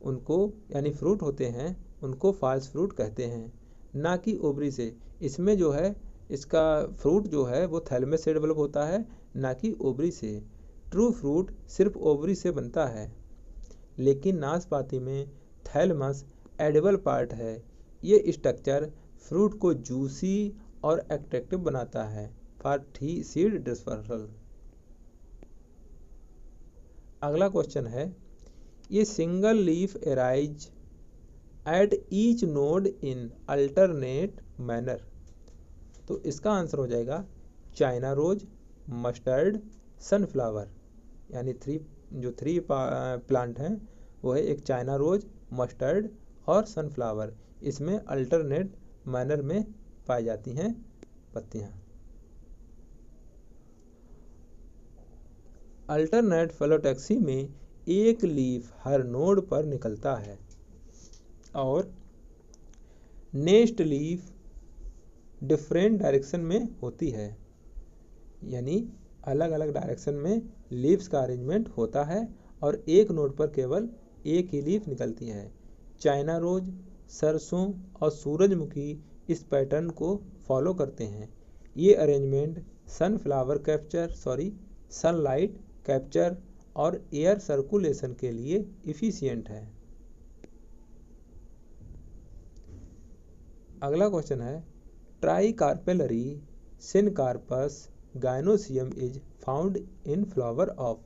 उनको, यानी फ्रूट होते हैं, उनको फॉल्स फ्रूट कहते हैं, ना कि ओवरी से। इसमें जो है इसका फ्रूट जो है वो थैलेमस से डेवलप होता है, ना कि ओवरी से। ट्रू फ्रूट सिर्फ ओवरी से बनता है, लेकिन नाशपाती में थैलेमस एडिबल पार्ट है। ये स्ट्रक्चर फ्रूट को जूसी और अट्रैक्टिव बनाता है फॉर सीड डिस्पर्सल। अगला क्वेश्चन है, ये single leaf arise at each node in alternate manner. तो इसका आंसर हो जाएगा चाइना रोज, मस्टर्ड, सनफ्लावर। यानी थ्री प्लांट हैं वो है एक चाइना रोज, मस्टर्ड और सनफ्लावर। इसमें अल्टरनेट मैनर में पाई जाती हैं पत्तियां। अल्टरनेट फेलोटैक्सी में एक लीफ हर नोड पर निकलता है और नेक्स्ट लीफ डिफरेंट डायरेक्शन में होती है। यानी अलग अलग डायरेक्शन में लीव्स का अरेंजमेंट होता है और एक नोड पर केवल एक ही लीफ निकलती है। चाइना रोज, सरसों और सूरजमुखी इस पैटर्न को फॉलो करते हैं। ये अरेंजमेंट सनलाइट कैप्चर और एयर सर्कुलेशन के लिए इफिशिएंट है। अगला क्वेश्चन है, tricarpellary syncarpous gynoecium is found in flower of.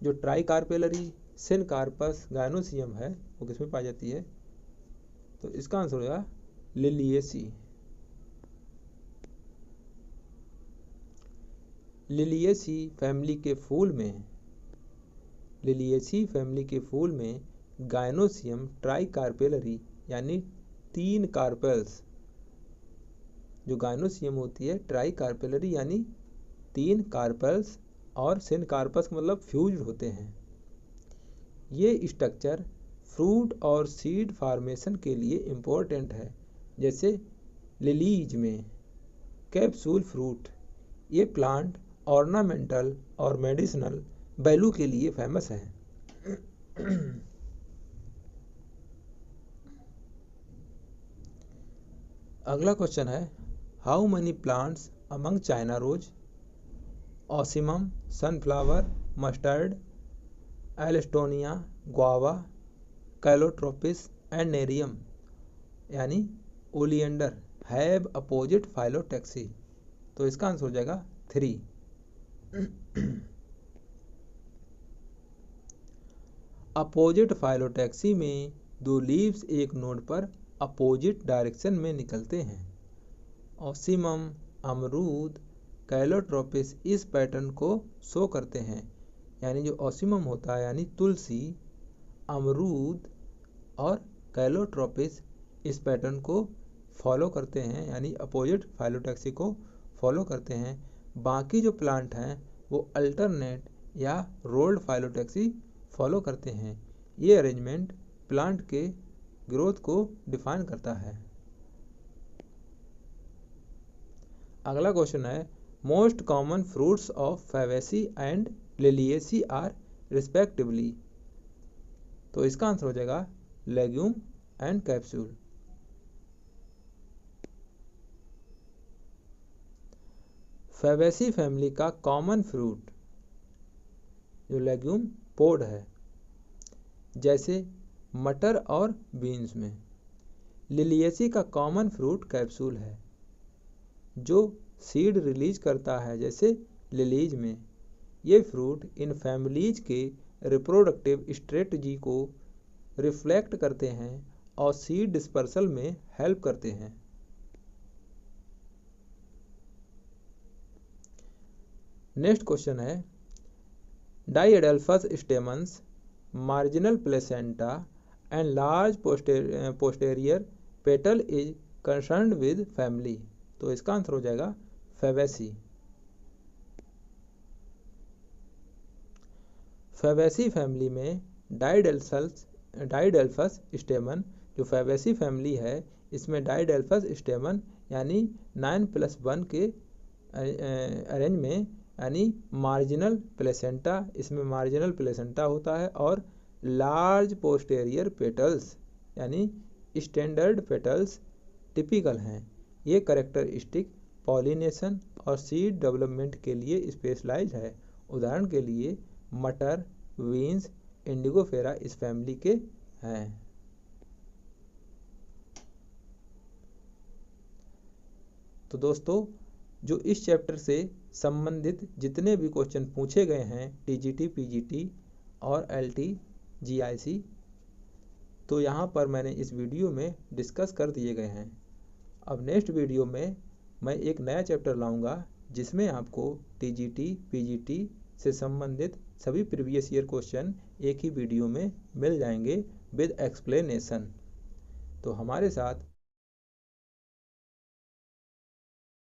जो ट्राइकार्पेलरी सिनकार्पस गायनोसियम है वो किसमें पाई जाती है? तो इसका आंसर होगा लिलिएसी। लिलिएसी फैमिली के फूल में गायनोसियम ट्राइकार्पेलरी यानी 3 कार्पेल्स, जो गायनोसियम होती है ट्राइकार्पेलरी यानी 3 कार्पेल्स और सिनकार्पस मतलब फ्यूज्ड होते हैं। ये स्ट्रक्चर फ्रूट और सीड फॉर्मेशन के लिए इम्पोर्टेंट है। जैसे लिलीज में कैप्सूल फ्रूट, ये प्लांट ऑर्नामेंटल और मेडिसिनल वैल्यू के लिए फेमस है। अगला क्वेश्चन है, how many plants among China rose, ocimum, sunflower, mustard, alstonia, guava, calotropis and nerium यानी ओलियंडर हैव अपोजिट फाइलोटैक्सी। तो इसका आंसर हो जाएगा 3। अपोजिट फाइलोटैक्सी में 2 लीव्स एक नोड पर अपोजिट डायरेक्शन में निकलते हैं। ऑसिमम, अमरूद, कैलोट्रोपिस इस पैटर्न को शो करते हैं। यानी जो ऑसिमम होता है यानी तुलसी, अमरूद और कैलोट्रोपिस इस पैटर्न को फॉलो करते हैं यानी अपोजिट फाइलोटैक्सी को फॉलो करते हैं। बाकी जो प्लांट हैं वो अल्टरनेट या रोल्ड फाइलोटैक्सी फॉलो करते हैं। ये अरेंजमेंट प्लांट के ग्रोथ को डिफाइन करता है। अगला क्वेश्चन है, most common fruits of Fabaceae and Liliaceae are respectively. तो इसका आंसर हो जाएगा legume and capsule. Fabaceae family का कॉमन फ्रूट जो लेग्यूम पोड है, जैसे मटर और बीन्स में। लिलिएसी का कॉमन फ्रूट कैप्सूल है जो सीड रिलीज करता है, जैसे लिलीज में। ये फ्रूट इन फैमिलीज के रिप्रोडक्टिव स्ट्रेटजी को रिफ्लेक्ट करते हैं और सीड डिस्पर्सल में हेल्प करते हैं। नेक्स्ट क्वेश्चन है, diadelphous stamens, marginal placenta and large posterior petal is concerned with family. तो इसका आंसर हो जाएगा फैबेसी। फैबेसी फैमिली में डाइडेल्फस स्टेमन, जो फैबेसी फैमिली है इसमें डाइडेल्फस स्टेमन यानी 9+1 के अरेंज में यानी मार्जिनल प्लेसेंटा, इसमें मार्जिनल प्लेसेंटा होता है और लार्ज पोस्टेरियर पेटल्स यानी स्टैंडर्ड पेटल्स टिपिकल हैं। ये कैरेक्टरिस्टिक पॉलिनेशन और सीड डेवलपमेंट के लिए स्पेशलाइज है। उदाहरण के लिए मटर, बीन्स, इंडिगोफेरा इस फैमिली के हैं। तो दोस्तों, जो इस चैप्टर से संबंधित जितने भी क्वेश्चन पूछे गए हैं टीजीटी, पीजीटी और एलटी, जीआईसी, तो यहाँ पर मैंने इस वीडियो में डिस्कस कर दिए गए हैं। अब नेक्स्ट वीडियो में मैं एक नया चैप्टर लाऊंगा जिसमें आपको टीजीटी, पीजीटी से संबंधित सभी प्रीवियस ईयर क्वेश्चन एक ही वीडियो में मिल जाएंगे विद एक्सप्लेनेशन। तो हमारे साथ